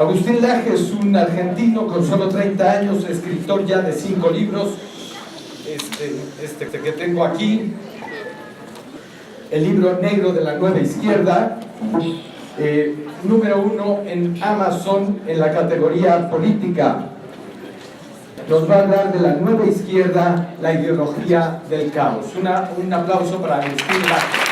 Agustín Laje es un argentino con solo 30 años, escritor ya de 5 libros. Este que tengo aquí, el libro negro de la nueva izquierda, número 1 en Amazon en la categoría política. Nos va a hablar de la nueva izquierda, la ideología del caos. Un aplauso para Agustín Laje.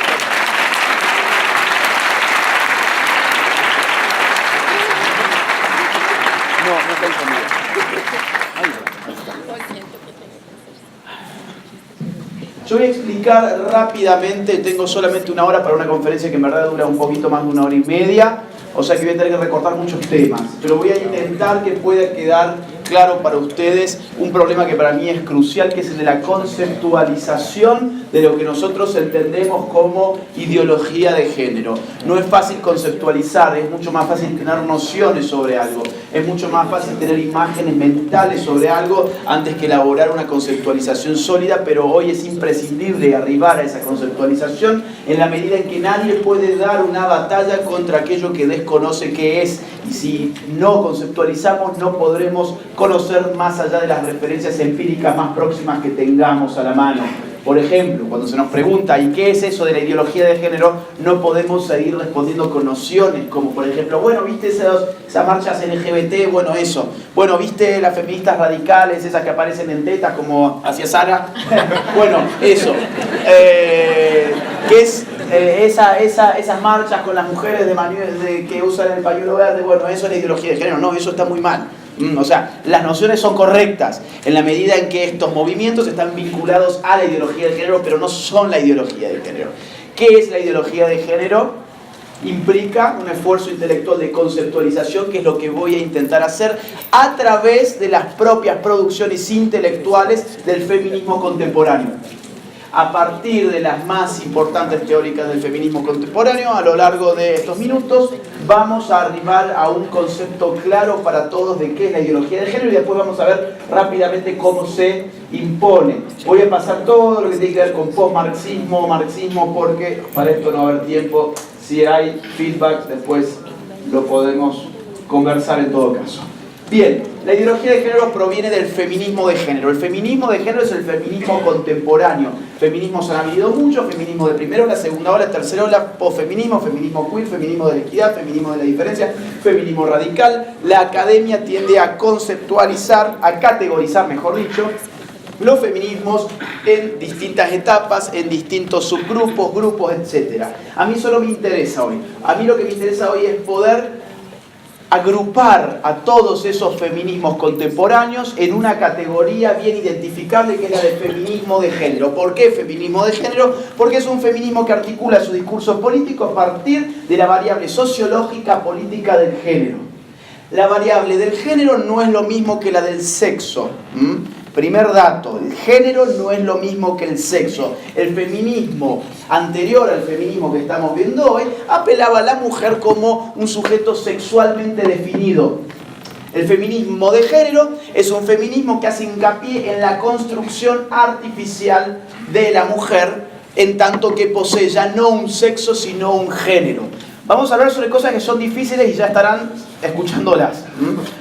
Yo voy a explicar rápidamente, tengo solamente una hora para una conferencia que en verdad dura un poquito más de 1 hora y media, o sea que voy a tener que recortar muchos temas, pero voy a intentar que pueda quedar claro para ustedes un problema que para mí es crucial, que es el de la conceptualización de lo que nosotros entendemos como ideología de género. No es fácil conceptualizar, es mucho más fácil tener nociones sobre algo, es mucho más fácil tener imágenes mentales sobre algo antes que elaborar una conceptualización sólida, pero hoy es imprescindible arribar a esa conceptualización en la medida en que nadie puede dar una batalla contra aquello que desconoce qué es, y si no conceptualizamos no podremos conocer más allá de las referencias empíricas más próximas que tengamos a la mano. Por ejemplo, cuando se nos pregunta ¿y qué es eso de la ideología de género?, no podemos seguir respondiendo con nociones como, por ejemplo, bueno, ¿viste esas marchas LGBT? Bueno, eso. Bueno, ¿viste las feministas radicales, esas que aparecen en tetas como hacia Sara? Bueno, eso. ¿Qué es esas marchas con las mujeres que usan el pañuelo verde? Bueno, eso es la ideología de género. No, eso está muy mal. O sea, las nociones son correctas en la medida en que estos movimientos están vinculados a la ideología de género, pero no son la ideología de género. ¿Qué es la ideología de género? Implica un esfuerzo intelectual de conceptualización, que es lo que voy a intentar hacer a través de las propias producciones intelectuales del feminismo contemporáneo. A partir de las más importantes teóricas del feminismo contemporáneo, a lo largo de estos minutos, vamos a arribar a un concepto claro para todos de qué es la ideología de género y después vamos a ver rápidamente cómo se impone. Voy a pasar todo lo que tiene que ver con post-marxismo, marxismo, porque para esto no va a haber tiempo. Si hay feedback, después lo podemos conversar en todo caso. Bien, la ideología de género proviene del feminismo de género. El feminismo de género es el feminismo contemporáneo. Feminismos han habido muchos: feminismo de primera ola, segunda ola, tercera ola, posfeminismo, feminismo queer, feminismo de la equidad, feminismo de la diferencia, feminismo radical. La academia tiende a conceptualizar, a categorizar, mejor dicho, los feminismos en distintas etapas, en distintos subgrupos, grupos, etc. A mí solo me interesa hoy. A mí lo que me interesa hoy es poder agrupar a todos esos feminismos contemporáneos en una categoría bien identificable, que es la del feminismo de género. ¿Por qué feminismo de género? Porque es un feminismo que articula su discurso político a partir de la variable sociológica política del género. La variable del género no es lo mismo que la del sexo. Primer dato, el género no es lo mismo que el sexo. El feminismo anterior al feminismo que estamos viendo hoy apelaba a la mujer como un sujeto sexualmente definido. El feminismo de género es un feminismo que hace hincapié en la construcción artificial de la mujer, en tanto que posee ya no un sexo sino un género. Vamos a hablar sobre cosas que son difíciles y ya estarán escuchándolas.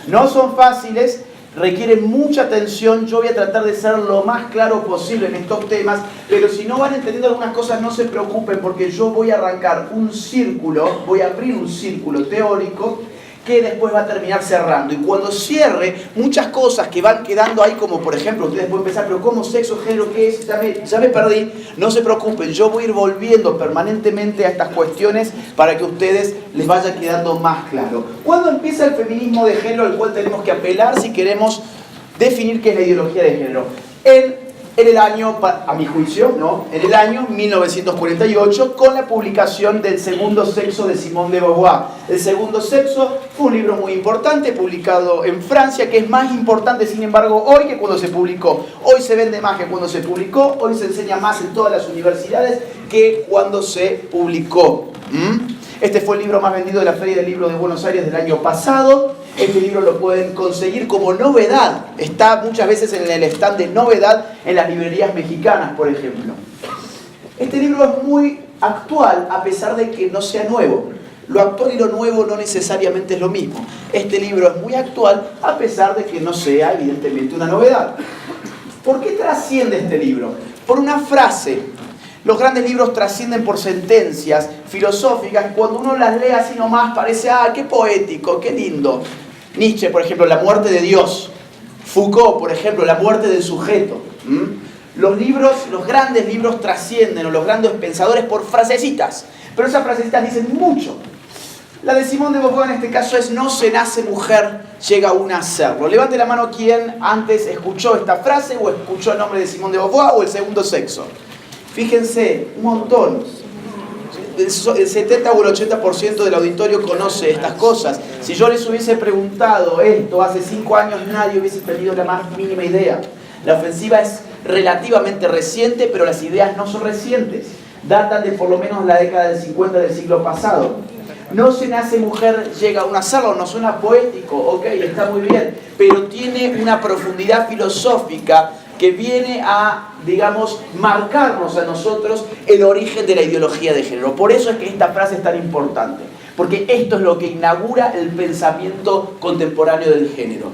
No son fáciles, requieren mucha atención. Yo voy a tratar de ser lo más claro posible en estos temas, pero si no van entendiendo algunas cosas, no se preocupen, porque yo voy a arrancar un círculo, voy a abrir un círculo teórico que después va a terminar cerrando. Y cuando cierre, muchas cosas que van quedando ahí, como por ejemplo, ustedes pueden pensar, pero ¿cómo sexo, género, qué es? Ya me perdí. No se preocupen, yo voy a ir volviendo permanentemente a estas cuestiones para que a ustedes les vaya quedando más claro. ¿Cuándo empieza el feminismo de género al cual tenemos que apelar si queremos definir qué es la ideología de género? En el año, a mi juicio, ¿no? En el año 1948, con la publicación del Segundo Sexo de Simone de Beauvoir. El Segundo Sexo fue un libro muy importante, publicado en Francia, que es más importante, sin embargo, hoy que cuando se publicó. Hoy se vende más que cuando se publicó, hoy se enseña más en todas las universidades que cuando se publicó. Este fue el libro más vendido de la Feria del Libro de Buenos Aires del año pasado. Este libro lo pueden conseguir como novedad. Está muchas veces en el stand de novedad en las librerías mexicanas, por ejemplo. Este libro es muy actual, a pesar de que no sea nuevo. lo actual y lo nuevo no necesariamente es lo mismo. Este libro es muy actual, a pesar de que no sea evidentemente una novedad. ¿Por qué trasciende este libro? Por una frase. Los grandes libros trascienden por sentencias filosóficas. Cuando uno las lee así nomás parece, qué poético, qué lindo. Nietzsche, por ejemplo, la muerte de Dios. Foucault, por ejemplo, la muerte del sujeto. Los grandes libros trascienden, o los grandes pensadores, por frasecitas. Pero esas frasecitas dicen mucho. La de Simone de Beauvoir en este caso es: no se nace mujer, llega una a serlo. Levante la mano quien antes escuchó esta frase, o escuchó el nombre de Simone de Beauvoir, o el segundo sexo. Fíjense, un montón. El 70 o el 80% del auditorio conoce estas cosas. Si yo les hubiese preguntado esto hace 5 años, nadie hubiese tenido la más mínima idea. La ofensiva es relativamente reciente, pero las ideas no son recientes. Datan de por lo menos la década del 50 del siglo pasado. No se nace mujer, llega a un hacerlo. No suena poético, ok, está muy bien, pero tiene una profundidad filosófica que viene a, digamos, marcarnos a nosotros el origen de la ideología de género. Por eso es que esta frase es tan importante, porque esto es lo que inaugura el pensamiento contemporáneo del género.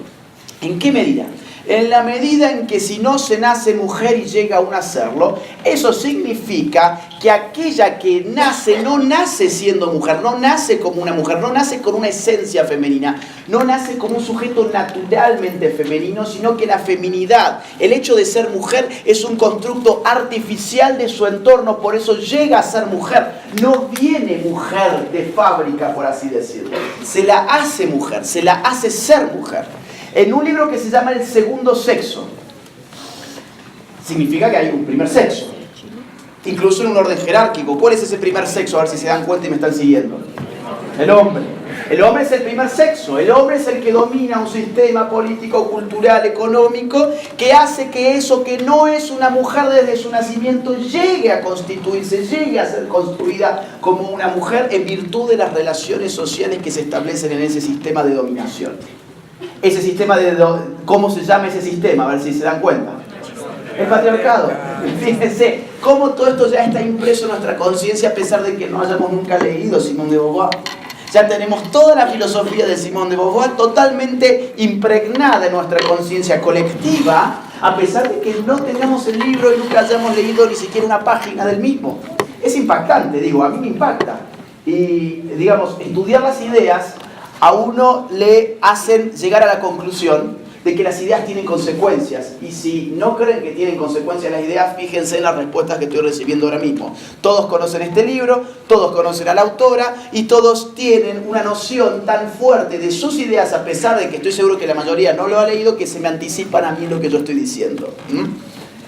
¿En qué medida? En la medida en que si no se nace mujer y llega a un hacerlo, eso significa que aquella que nace no nace siendo mujer, no nace como una mujer, no nace con una esencia femenina, no nace como un sujeto naturalmente femenino, sino que la feminidad, el hecho de ser mujer, es un constructo artificial de su entorno, por eso llega a ser mujer. No viene mujer de fábrica, por así decirlo. Se la hace mujer, se la hace ser mujer. En un libro que se llama El segundo sexo, significa que hay un primer sexo, incluso en un orden jerárquico. ¿Cuál es ese primer sexo? A ver si se dan cuenta y me están siguiendo. El hombre. El hombre es el primer sexo. El hombre es el que domina un sistema político, cultural, económico, que hace que eso que no es una mujer desde su nacimiento llegue a constituirse, llegue a ser construida como una mujer en virtud de las relaciones sociales que se establecen en ese sistema de dominación. Ese sistema ¿cómo se llama ese sistema? A ver si se dan cuenta. El patriarcado. Fíjense cómo todo esto ya está impreso en nuestra conciencia, a pesar de que no hayamos nunca leído Simone de Beauvoir. Ya tenemos toda la filosofía de Simone de Beauvoir totalmente impregnada en nuestra conciencia colectiva, a pesar de que no tengamos el libro y nunca hayamos leído ni siquiera una página del mismo. Es impactante, a mí me impacta. Y, digamos, estudiar las ideas a uno le hacen llegar a la conclusión de que las ideas tienen consecuencias. Y si no creen que tienen consecuencias las ideas, fíjense en las respuestas que estoy recibiendo ahora mismo. Todos conocen este libro, todos conocen a la autora y todos tienen una noción tan fuerte de sus ideas, a pesar de que estoy seguro que la mayoría no lo ha leído, que se me anticipan a mí lo que yo estoy diciendo.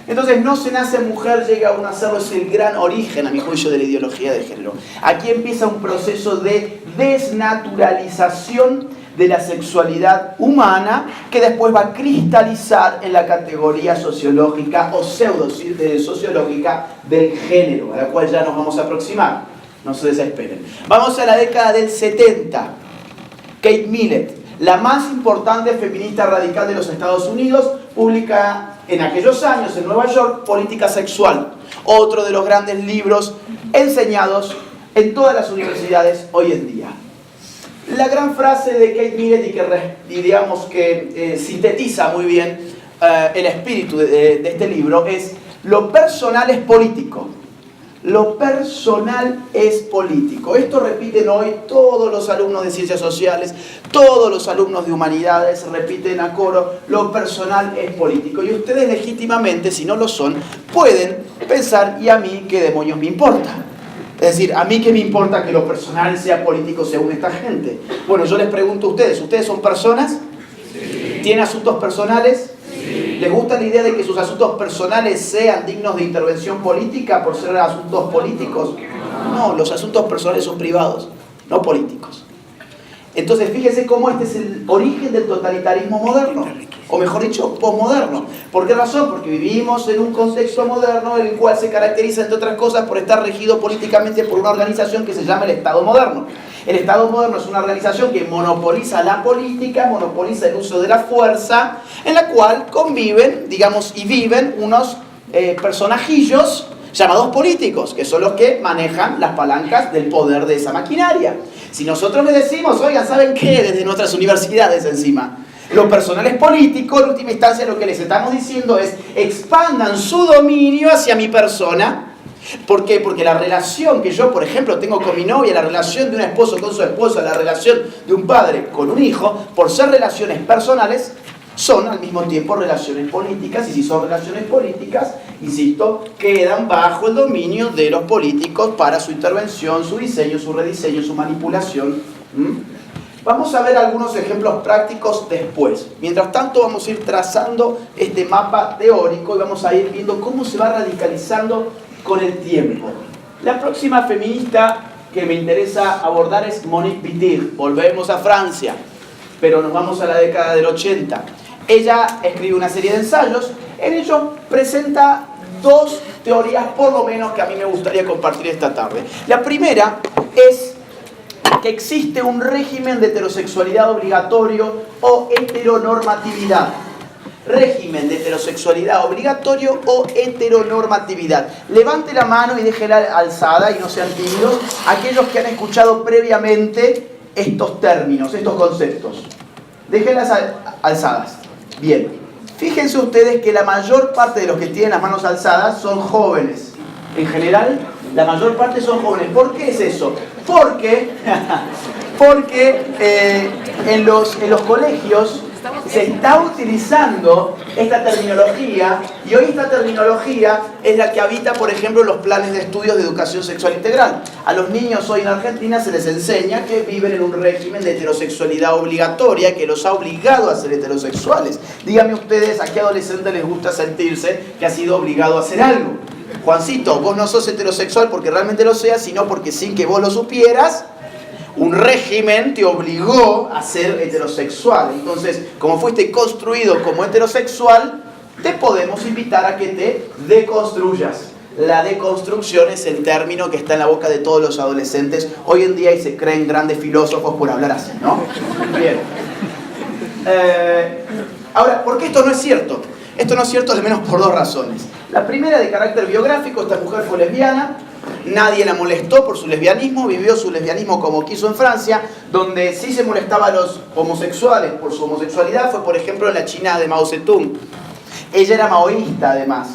Entonces, no se nace mujer, llega a un hacerlo, es el gran origen, a mi juicio, de la ideología de género. Aquí empieza un proceso de desnaturalización de la sexualidad humana, que después va a cristalizar en la categoría sociológica o pseudo-sociológica del género, a la cual ya nos vamos a aproximar. No se desesperen. Vamos a la década del 70. Kate Millett, la más importante feminista radical de los Estados Unidos, publica en aquellos años en Nueva York Política Sexual, otro de los grandes libros enseñados en todas las universidades hoy en día. La gran frase de Kate Millett, y digamos que sintetiza muy bien el espíritu de este libro, es: lo personal es político. Lo personal es político. Esto repiten hoy todos los alumnos de ciencias sociales, todos los alumnos de humanidades, repiten a coro: lo personal es político. Y ustedes legítimamente, si no lo son, pueden pensar: ¿y a mí qué demonios me importa? Es decir, ¿a mí qué me importa que lo personal sea político según esta gente? Bueno, yo les pregunto a ustedes: ¿ustedes son personas? Sí. ¿Tienen asuntos personales? Sí. ¿Les gusta la idea de que sus asuntos personales sean dignos de intervención política por ser asuntos políticos? No, los asuntos personales son privados, no políticos. Entonces, fíjense cómo este es el origen del totalitarismo moderno, o mejor dicho, posmoderno. ¿Por qué razón? Porque vivimos en un contexto moderno en el cual se caracteriza, entre otras cosas, por estar regido políticamente por una organización que se llama el Estado moderno. El Estado moderno es una organización que monopoliza la política, monopoliza el uso de la fuerza, en la cual conviven, digamos, y viven unos personajillos llamados políticos, que son los que manejan las palancas del poder de esa maquinaria. Si nosotros le decimos, oigan, ¿saben qué? Desde nuestras universidades encima, lo personal es político, en última instancia lo que les estamos diciendo es, expandan su dominio hacia mi persona. ¿Por qué? Porque la relación que yo, por ejemplo, tengo con mi novia, la relación de un esposo con su esposa, la relación de un padre con un hijo, por ser relaciones personales, son al mismo tiempo relaciones políticas, y si son relaciones políticas, insisto, quedan bajo el dominio de los políticos para su intervención, su diseño, su rediseño, su manipulación. Vamos a ver algunos ejemplos prácticos después. Mientras tanto vamos a ir trazando este mapa teórico y vamos a ir viendo cómo se va radicalizando con el tiempo. La próxima feminista que me interesa abordar es Monique Wittig. Volvemos a Francia, pero nos vamos a la década del 80. Ella escribe una serie de ensayos. En ellos presenta dos teorías, por lo menos, que a mí me gustaría compartir esta tarde. La primera es que existe un régimen de heterosexualidad obligatorio o heteronormatividad. Régimen de heterosexualidad obligatorio o heteronormatividad. Levante la mano y déjela alzada y no sean tímidos aquellos que han escuchado previamente estos términos, estos conceptos. Déjenlas alzadas. Bien. Fíjense ustedes que la mayor parte de los que tienen las manos alzadas son jóvenes. En general, la mayor parte son jóvenes. ¿Por qué es eso? Porque en los colegios se está utilizando esta terminología, y hoy esta terminología es la que habita, por ejemplo, los planes de estudios de educación sexual integral. A los niños hoy en Argentina se les enseña que viven en un régimen de heterosexualidad obligatoria que los ha obligado a ser heterosexuales. Díganme ustedes a qué adolescente les gusta sentirse que ha sido obligado a hacer algo. Juancito, vos no sos heterosexual porque realmente lo seas, sino porque sin que vos lo supieras, un régimen te obligó a ser heterosexual. Entonces, como fuiste construido como heterosexual, te podemos invitar a que te deconstruyas. La deconstrucción es el término que está en la boca de todos los adolescentes hoy en día y se creen grandes filósofos por hablar así, ¿no? Bien. Ahora, ¿por qué esto no es cierto? Esto no es cierto al menos por dos razones. La primera, de carácter biográfico. Esta mujer fue lesbiana. Nadie la molestó por su lesbianismo, vivió su lesbianismo como quiso en Francia. Donde sí se molestaba a los homosexuales por su homosexualidad fue, por ejemplo, en la China de Mao Zedong. Ella era maoísta, además.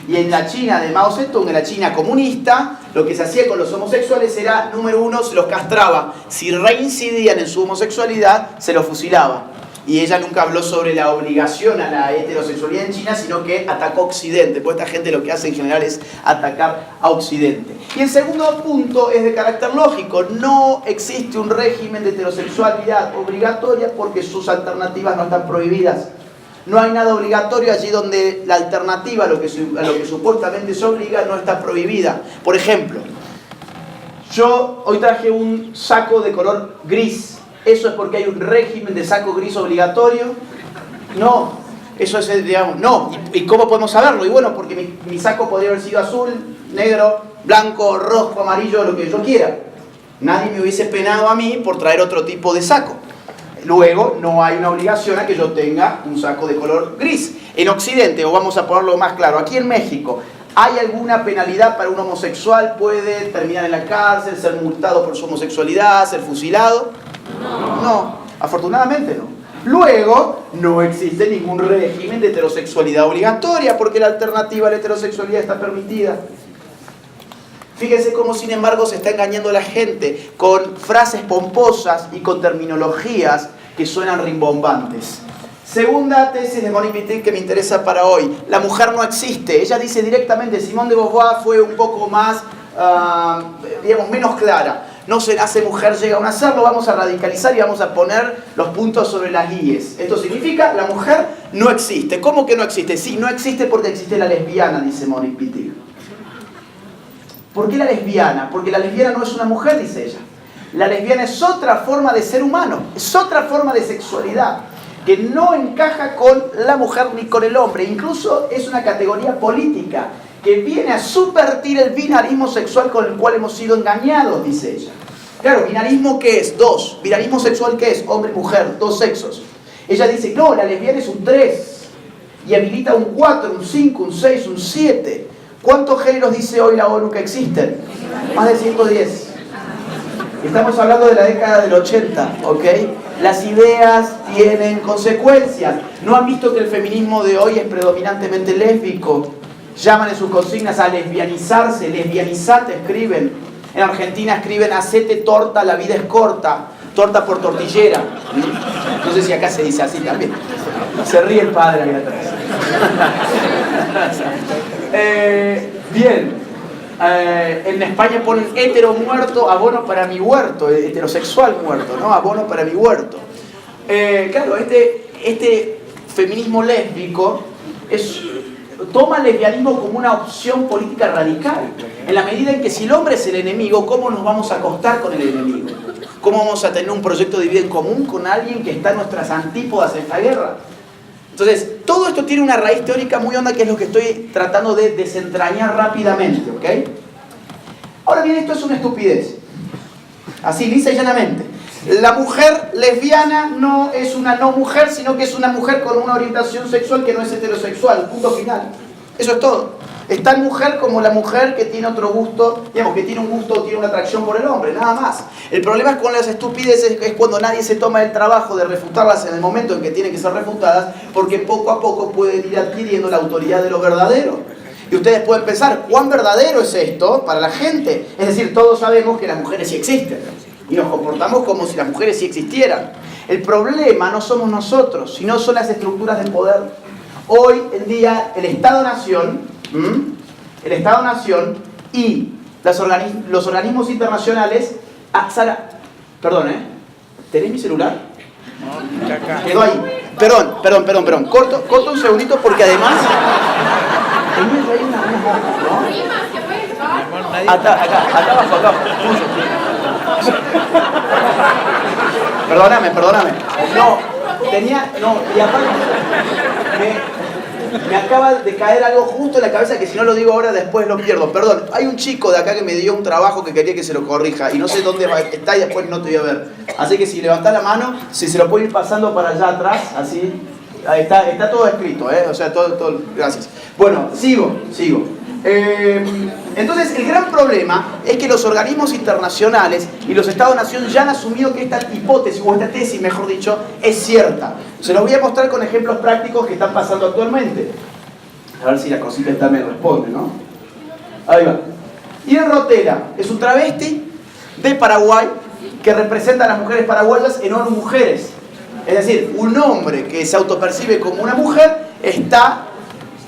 Y en la China de Mao Zedong, en la China comunista, lo que se hacía con los homosexuales era, número uno, se los castraba. Si reincidían en su homosexualidad, se los fusilaba. Y ella nunca habló sobre la obligación a la heterosexualidad en China, sino que atacó a Occidente. Pues esta gente lo que hace en general es atacar a Occidente. Y el segundo punto es de carácter lógico. No existe un régimen de heterosexualidad obligatoria porque sus alternativas no están prohibidas. No hay nada obligatorio allí donde la alternativa a lo que supuestamente se obliga no está prohibida. Por ejemplo, yo hoy traje un saco de color gris. ¿Eso es porque hay un régimen de saco gris obligatorio? No, eso es, digamos, no. ¿Y cómo podemos saberlo? Y bueno, porque mi saco podría haber sido azul, negro, blanco, rojo, amarillo, lo que yo quiera. Nadie me hubiese penado a mí por traer otro tipo de saco. Luego, no hay una obligación a que yo tenga un saco de color gris. En Occidente, o vamos a ponerlo más claro, aquí en México, ¿hay alguna penalidad para un homosexual? ¿Puede terminar en la cárcel, ser multado por su homosexualidad, ser fusilado? No, afortunadamente no. Luego, no existe ningún régimen de heterosexualidad obligatoria porque la alternativa a la heterosexualidad está permitida. Fíjense cómo, sin embargo, se está engañando a la gente con frases pomposas y con terminologías que suenan rimbombantes. Segunda tesis de Monique Wittig que me interesa para hoy. La mujer no existe. Ella dice directamente, Simone de Beauvoir fue un poco más, digamos, menos clara. No se nace mujer, llega a nacerlo. Vamos a radicalizar y vamos a poner los puntos sobre las IES. Esto significa, la mujer no existe. ¿Cómo que no existe? Sí, no existe porque existe la lesbiana, dice Monique Wittig. ¿Por qué la lesbiana? Porque la lesbiana no es una mujer, dice ella. La lesbiana es otra forma de ser humano, es otra forma de sexualidad, que no encaja con la mujer ni con el hombre. Incluso es una categoría política que viene a subvertir el binarismo sexual con el cual hemos sido engañados, dice ella. Claro, ¿binarismo qué es? Dos. ¿Binarismo sexual qué es? Hombre y mujer, dos sexos. Ella dice, no, la lesbiana es un 3. Y habilita un 4, un 5, un 6, un 7. ¿Cuántos géneros dice hoy la ONU que existen? Más de 110. Estamos hablando de la década del 80, ¿ok? Las ideas tienen consecuencias. ¿No han visto que el feminismo de hoy es predominantemente lésbico? Llaman en sus consignas a lesbianizarse, lesbianizate escriben. En Argentina escriben, hacete torta, la vida es corta. Torta por tortillera. No sé si acá se dice así también. Se ríe el padre ahí atrás. Bien. En España ponen hetero muerto, abono para mi huerto. Heterosexual muerto, ¿no? Abono para mi huerto. Claro, este feminismo lésbico toma el lesbianismo como una opción política radical. En la medida en que si el hombre es el enemigo, ¿cómo nos vamos a acostar con el enemigo? ¿Cómo vamos a tener un proyecto de vida en común con alguien que está en nuestras antípodas en esta guerra? Entonces, todo esto tiene una raíz teórica muy honda que es lo que estoy tratando de desentrañar rápidamente, ¿ok? Ahora bien, esto es una estupidez. Así, lisa y llanamente. La mujer lesbiana no es una no mujer, sino que es una mujer con una orientación sexual que no es heterosexual. Punto final. Eso es todo. Es tan mujer como la mujer que tiene otro gusto, digamos, que tiene un gusto, tiene una atracción por el hombre, nada más. El problema con las estupideces es cuando nadie se toma el trabajo de refutarlas en el momento en que tienen que ser refutadas, porque poco a poco pueden ir adquiriendo la autoridad de lo verdadero. Y ustedes pueden pensar, ¿cuán verdadero es esto para la gente? Es decir, todos sabemos que las mujeres sí existen. Y nos comportamos como si las mujeres sí existieran. El problema no somos nosotros, sino son las estructuras de poder. Hoy en día el Estado-Nación y los organismos internacionales... Ah, Sara, perdón, ¿tenés mi celular? No, acá. Quedó ahí. Perdón. Corto un segundito porque además... Hay una ¿no? Acá abajo. Perdóname. Y aparte me acaba de caer algo justo en la cabeza que si no lo digo ahora después lo pierdo. Perdón, hay un chico de acá que me dio un trabajo que quería que se lo corrija y no sé dónde está y después no te voy a ver. Así que si levantás la mano, si se lo puede ir pasando para allá atrás, así. Ahí está todo escrito, o sea, todo. Gracias. Bueno, sigo. Entonces, el gran problema es que los organismos internacionales y los Estados-Nación ya han asumido que esta hipótesis, o esta tesis, mejor dicho, es cierta. Se los voy a mostrar con ejemplos prácticos que están pasando actualmente. A ver si la cosita esta me responde, ¿no? Ahí va. Irene Rotera es un travesti de Paraguay que representa a las mujeres paraguayas en ONU Mujeres. Es decir, un hombre que se autopercibe como una mujer está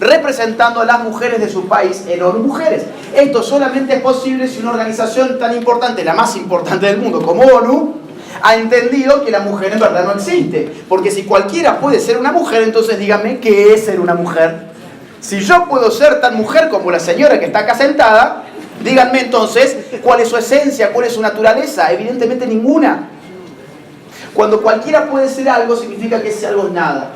representando a las mujeres de su país en ONU Mujeres. Esto solamente es posible si una organización tan importante, la más importante del mundo como ONU, ha entendido que la mujer en verdad no existe. Porque si cualquiera puede ser una mujer, entonces díganme qué es ser una mujer. Si yo puedo ser tan mujer como la señora que está acá sentada, díganme entonces cuál es su esencia, cuál es su naturaleza. Evidentemente ninguna. Cuando cualquiera puede ser algo, significa que ese algo es nada.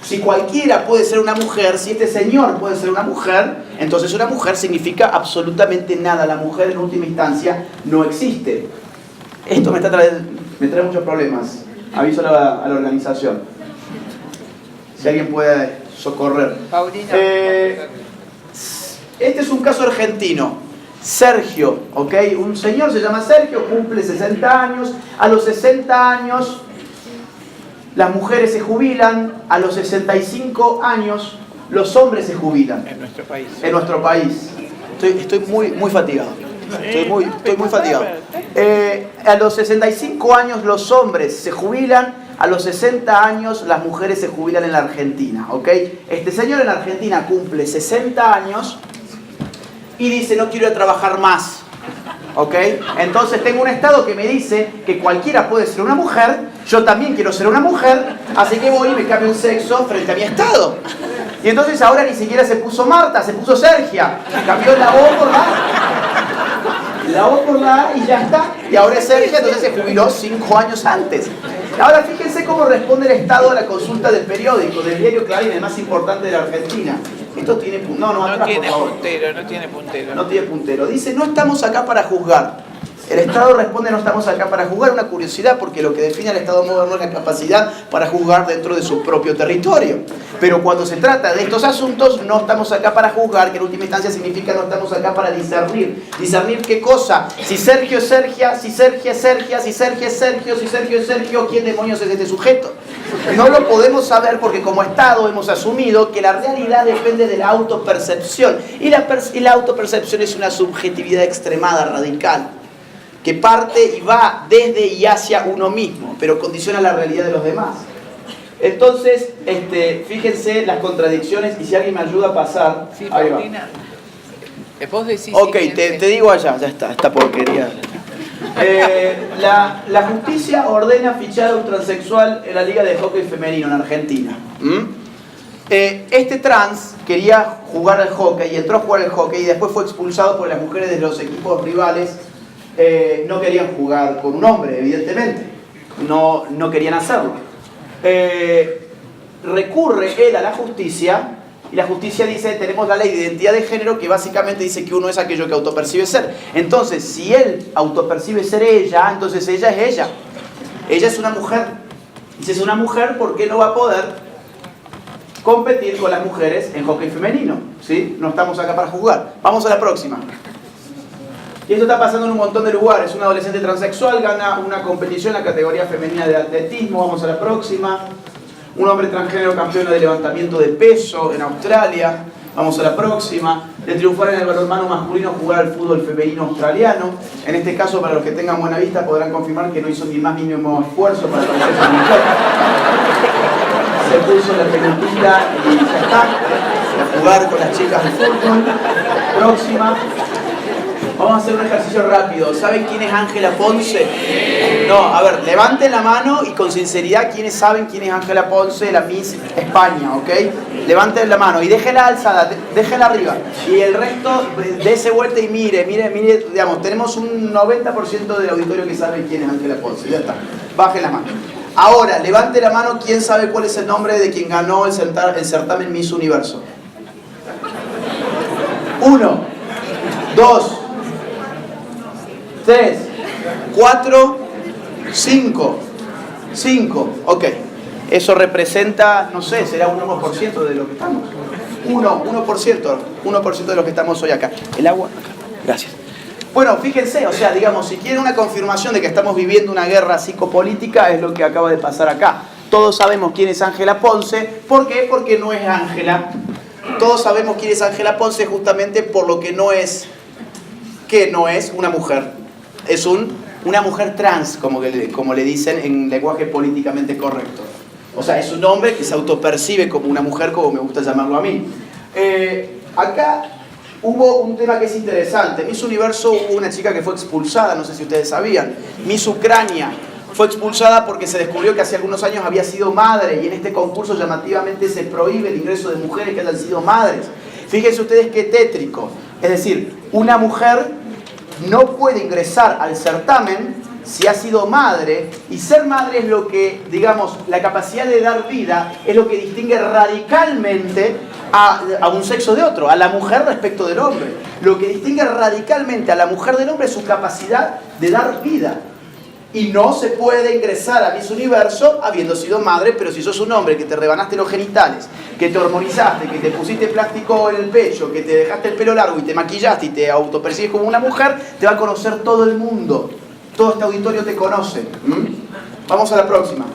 Si cualquiera puede ser una mujer, si este señor puede ser una mujer, entonces una mujer significa absolutamente nada. La mujer en última instancia no existe. Esto me trae muchos problemas. Aviso a la organización. Si alguien puede socorrer. Paulina. Este es un caso argentino. Sergio, ¿ok? Un señor se llama Sergio, cumple 60 años. A los 60 años las mujeres se jubilan, a los 65 años los hombres se jubilan. En nuestro país. En nuestro país. Estoy muy fatigado. Estoy muy fatigado. A los 65 años los hombres se jubilan, a los 60 años las mujeres se jubilan en la Argentina, ¿ok? Este señor en la Argentina cumple 60 años y dice, no quiero ir a trabajar más. ¿Ok? Entonces tengo un Estado que me dice que cualquiera puede ser una mujer, yo también quiero ser una mujer, así que voy y me cambio el sexo frente a mi Estado. Y entonces ahora ni siquiera se puso Marta, se puso Sergia. Cambió la O por la O por la A y ya está. Y ahora es Sergia, entonces se jubiló 5 años antes. Ahora fíjense cómo responde el Estado a la consulta del periódico, del diario Clarín, el más importante de la Argentina. Esto tiene puntero. No tiene puntero. No tiene puntero. Dice, no estamos acá para juzgar. El Estado responde: no estamos acá para juzgar. Una curiosidad, porque lo que define al Estado moderno es la capacidad para juzgar dentro de su propio territorio. Pero cuando se trata de estos asuntos, no estamos acá para juzgar, que en última instancia significa no estamos acá para discernir. ¿Discernir qué cosa? Si Sergio es Sergia, si Sergia es Sergia, si Sergio es Sergio, si Sergio es Sergio, ¿quién demonios es este sujeto? No lo podemos saber porque como Estado hemos asumido que la realidad depende de la autopercepción. Y la autopercepción es una subjetividad extremada, radical, que parte y va desde y hacia uno mismo, pero condiciona la realidad de los demás. Entonces, fíjense las contradicciones, y si alguien me ayuda a pasar, Sí, ahí va. Paulina. Vos decís Ok, siguiente. te digo allá, ya está, esta porquería. La justicia ordena fichar a un transexual en la Liga de Hockey Femenino en Argentina. Este trans quería jugar al hockey y entró a jugar al hockey y después fue expulsado por las mujeres de los equipos rivales. No querían jugar con un hombre, evidentemente. No querían hacerlo. Recurre él a la justicia y la justicia dice: tenemos la ley de identidad de género que básicamente dice que uno es aquello que autopercibe ser. Entonces, si él autopercibe ser ella, entonces ella es ella. Ella es una mujer. Y si es una mujer, ¿por qué no va a poder competir con las mujeres en hockey femenino? ¿Sí? No estamos acá para jugar. Vamos a la próxima. Y esto está pasando en un montón de lugares. Un adolescente transexual gana una competición en la categoría femenina de atletismo. Vamos a la próxima. Un hombre transgénero campeón de levantamiento de peso en Australia. Vamos a la próxima. De triunfar en el balonmano masculino, jugar al fútbol femenino australiano. En este caso, para los que tengan buena vista, podrán confirmar que no hizo ni más mínimo esfuerzo para parecerse a mujer. Se puso la pelotita y ya está. A jugar con las chicas de fútbol. Próxima. Vamos a hacer un ejercicio rápido. ¿Saben quién es Ángela Ponce? No, a ver, levanten la mano y con sinceridad, ¿quiénes saben quién es Ángela Ponce, la Miss España, ok? Levanten la mano y déjenla alzada, déjenla arriba. Y el resto, dése vuelta y mire, digamos, tenemos un 90% del auditorio que sabe quién es Ángela Ponce. Ya está, bajen la mano. Ahora, levante la mano, ¿quién sabe cuál es el nombre de quien ganó el certamen Miss Universo? 1, 2, 3, 4, 5. Ok. Eso representa, no sé, será un 1% de lo que estamos. 1% de lo que estamos hoy acá. El agua, acá. Gracias. Bueno, fíjense, o sea, digamos, si quieren una confirmación de que estamos viviendo una guerra psicopolítica, es lo que acaba de pasar acá. Todos sabemos quién es Ángela Ponce. ¿Por qué? Porque no es Ángela. Todos sabemos quién es Ángela Ponce justamente por lo que no es. ¿Qué no es? Una mujer. Es una mujer trans, como le dicen en lenguaje políticamente correcto. O sea, es un hombre que se autopercibe como una mujer, como me gusta llamarlo a mí. Acá hubo un tema que es interesante. Miss Universo hubo una chica que fue expulsada, no sé si ustedes sabían. Miss Ucrania fue expulsada porque se descubrió que hace algunos años había sido madre y en este concurso llamativamente se prohíbe el ingreso de mujeres que hayan sido madres. Fíjense ustedes qué tétrico. Es decir, una mujer no puede ingresar al certamen si ha sido madre, y ser madre es lo que, digamos, la capacidad de dar vida es lo que distingue radicalmente a un sexo de otro, a la mujer respecto del hombre. Lo que distingue radicalmente a la mujer del hombre es su capacidad de dar vida. Y no se puede ingresar a Miss Universo habiendo sido madre, pero si sos un hombre que te rebanaste los genitales, que te hormonizaste, que te pusiste plástico en el pecho, que te dejaste el pelo largo y te maquillaste y te autopercibes como una mujer, te va a conocer todo el mundo. Todo este auditorio te conoce. Vamos a la próxima.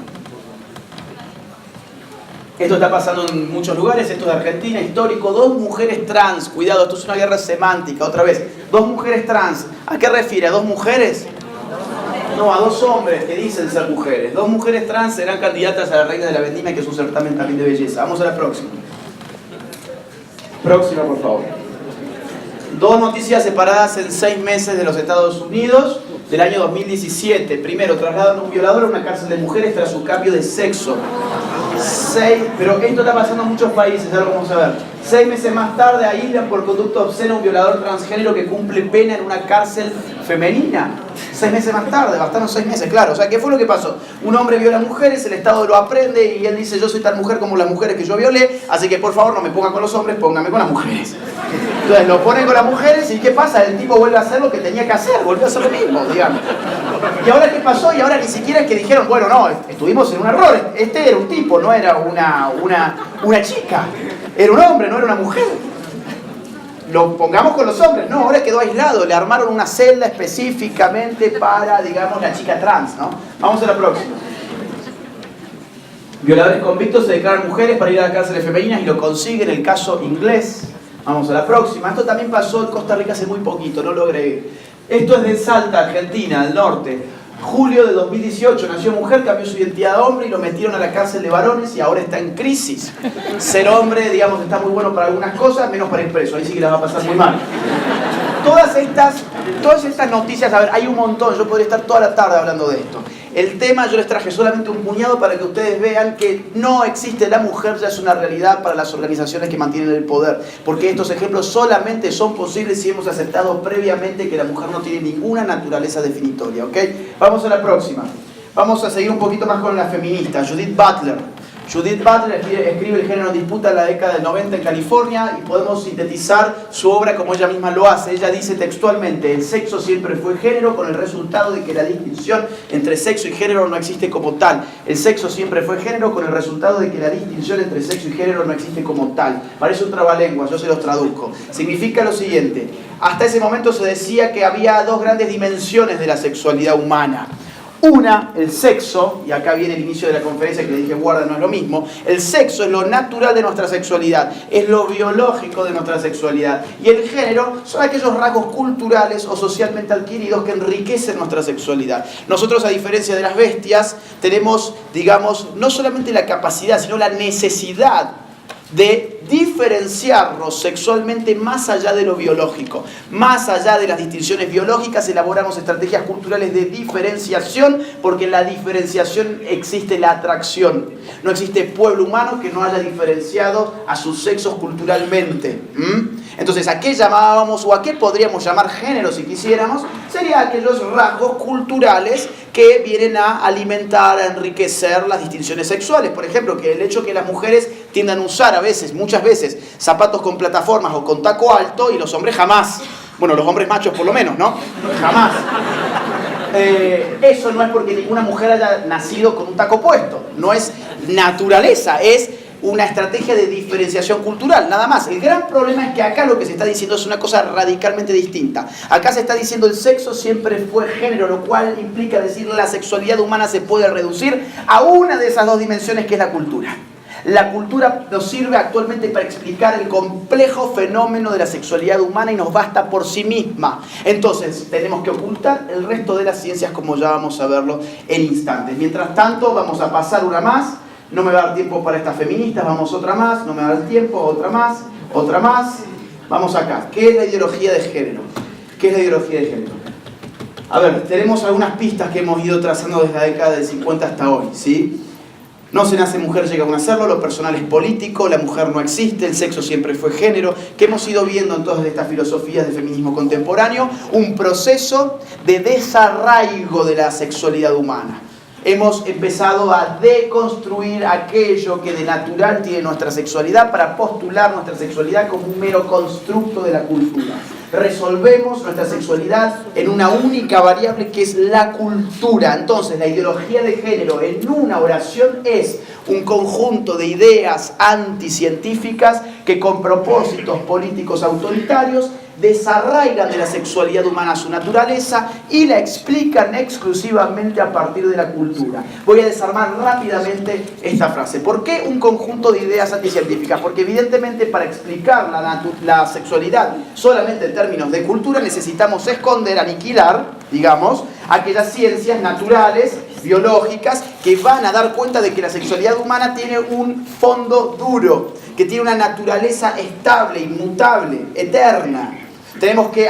Esto está pasando en muchos lugares, esto es de Argentina, histórico. 2 mujeres trans, cuidado, esto es una guerra semántica, otra vez. 2 mujeres trans, ¿a qué refiere? ¿A 2 mujeres? No, a 2 hombres que dicen ser mujeres. 2 mujeres trans serán candidatas a la Reina de la Vendimia, que es un certamen también de belleza. Vamos a la próxima. Próxima, por favor. 2 noticias separadas en 6 meses de los Estados Unidos del año 2017. Primero, trasladan a un violador a una cárcel de mujeres tras su cambio de sexo. Pero esto está pasando en muchos países, ya lo vamos a ver. 6 meses más tarde aíslan por conducto obsceno a un violador transgénero que cumple pena en una cárcel femenina. 6 meses más tarde, bastaron 6 meses, claro. O sea, ¿qué fue lo que pasó? Un hombre viola a mujeres, el Estado lo aprende y él dice: yo soy tan mujer como las mujeres que yo violé, así que por favor no me ponga con los hombres, póngame con las mujeres. Entonces lo ponen con las mujeres y ¿qué pasa? El tipo vuelve a hacer lo que tenía que hacer, volvió a hacer lo mismo, digamos. ¿Y ahora qué pasó? Y ahora ni siquiera es que dijeron, bueno, no, estuvimos en un error. Este era un tipo, no era una chica. Era un hombre, no era una mujer. Lo pongamos con los hombres. No, ahora quedó aislado. Le armaron una celda específicamente para, digamos, la chica trans, ¿no? Vamos a la próxima. Violadores convictos se declaran mujeres para ir a las cárceles femeninas y lo consiguen, el caso inglés. Vamos a la próxima. Esto también pasó en Costa Rica hace muy poquito, no lo agregué. Esto es de Salta, Argentina, del norte. Julio de 2018 nació mujer, cambió su identidad a hombre y lo metieron a la cárcel de varones y ahora está en crisis. Ser hombre, digamos, está muy bueno para algunas cosas, menos para ir preso. Ahí sí que la va a pasar muy mal. Todas estas noticias, a ver, hay un montón. Yo podría estar toda la tarde hablando de esto. El tema yo les traje solamente un puñado para que ustedes vean que no existe la mujer, ya es una realidad para las organizaciones que mantienen el poder. Porque estos ejemplos solamente son posibles si hemos aceptado previamente que la mujer no tiene ninguna naturaleza definitoria, ¿ok? Vamos a la próxima. Vamos a seguir un poquito más con la feminista, Judith Butler. Judith Butler escribe El género en disputa en la década del 90 en California y podemos sintetizar su obra como ella misma lo hace. Ella dice textualmente, el sexo siempre fue género con el resultado de que la distinción entre sexo y género no existe como tal. El sexo siempre fue género con el resultado de que la distinción entre sexo y género no existe como tal. Parece un trabalenguas, yo se los traduzco. Significa lo siguiente, hasta ese momento se decía que había dos grandes dimensiones de la sexualidad humana. Una, el sexo, y acá viene el inicio de la conferencia que le dije, guarda, no es lo mismo. El sexo es lo natural de nuestra sexualidad, es lo biológico de nuestra sexualidad. Y el género son aquellos rasgos culturales o socialmente adquiridos que enriquecen nuestra sexualidad. Nosotros, a diferencia de las bestias, tenemos, digamos, no solamente la capacidad, sino la necesidad de diferenciarnos sexualmente más allá de lo biológico. Más allá de las distinciones biológicas, elaboramos estrategias culturales de diferenciación, porque en la diferenciación existe la atracción. No existe pueblo humano que no haya diferenciado a sus sexos culturalmente. Entonces, ¿a qué llamábamos o a qué podríamos llamar género si quisiéramos? Serían aquellos rasgos culturales que vienen a alimentar, a enriquecer las distinciones sexuales. Por ejemplo, que el hecho que las mujeres tiendan a usar a veces, muchas veces, zapatos con plataformas o con taco alto y los hombres jamás. Bueno, los hombres machos por lo menos, ¿no? Jamás. Eso no es porque ninguna mujer haya nacido con un taco puesto. No es naturaleza, es una estrategia de diferenciación cultural, nada más. El gran problema es que acá lo que se está diciendo es una cosa radicalmente distinta. Acá se está diciendo el sexo siempre fue género, lo cual implica decir la sexualidad humana se puede reducir a una de esas dos dimensiones que es la cultura. La cultura nos sirve actualmente para explicar el complejo fenómeno de la sexualidad humana y nos basta por sí misma. Entonces, tenemos que ocultar el resto de las ciencias como ya vamos a verlo en instantes. Mientras tanto, vamos a pasar una más. No me va a dar tiempo para estas feministas, vamos otra más, no me va a dar tiempo, otra más. Vamos acá. ¿Qué es la ideología de género? ¿Qué es la ideología de género? A ver, tenemos algunas pistas que hemos ido trazando desde la década del 50 hasta hoy, ¿sí? No se nace mujer, llega a nacerlo, lo personal es político, la mujer no existe, el sexo siempre fue género, que hemos ido viendo en todas estas filosofías de feminismo contemporáneo, un proceso de desarraigo de la sexualidad humana. Hemos empezado a deconstruir aquello que de natural tiene nuestra sexualidad para postular nuestra sexualidad como un mero constructo de la cultura. Resolvemos nuestra sexualidad en una única variable que es la cultura. Entonces, la ideología de género en una oración es un conjunto de ideas anticientíficas que con propósitos políticos autoritarios desarraigan de la sexualidad humana su naturaleza y la explican exclusivamente a partir de la cultura. Voy a desarmar rápidamente esta frase. ¿Por qué un conjunto de ideas anticientíficas? Porque evidentemente para explicar la sexualidad solamente en términos de cultura necesitamos esconder, aniquilar, digamos, aquellas ciencias naturales, biológicas, que van a dar cuenta de que la sexualidad humana tiene un fondo duro, que tiene una naturaleza estable, inmutable, eterna. Tenemos que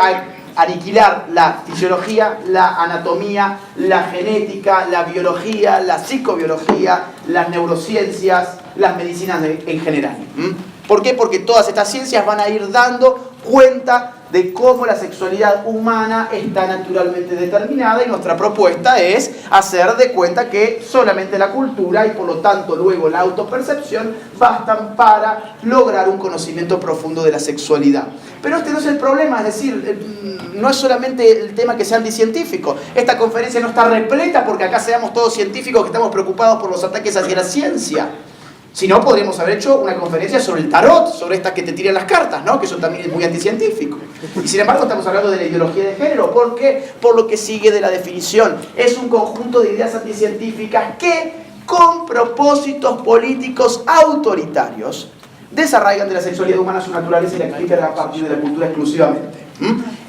aniquilar la fisiología, la anatomía, la genética, la biología, la psicobiología, las neurociencias, las medicinas en general. ¿Por qué? Porque todas estas ciencias van a ir dando cuenta de cómo la sexualidad humana está naturalmente determinada, y nuestra propuesta es hacer de cuenta que solamente la cultura y por lo tanto luego la autopercepción bastan para lograr un conocimiento profundo de la sexualidad. Pero este no es el problema, es decir, no es solamente el tema que sea anticientífico. Esta conferencia no está repleta porque acá seamos todos científicos que estamos preocupados por los ataques hacia la ciencia. Si no, podríamos haber hecho una conferencia sobre el tarot, sobre estas que te tiran las cartas, ¿no? Que eso también es muy anticientífico. Y sin embargo estamos hablando de la ideología de género. ¿Por qué? Por lo que sigue de la definición. Es un conjunto de ideas anticientíficas que, con propósitos políticos autoritarios, desarraigan de la sexualidad humana su naturaleza y la explican a partir de la cultura exclusivamente.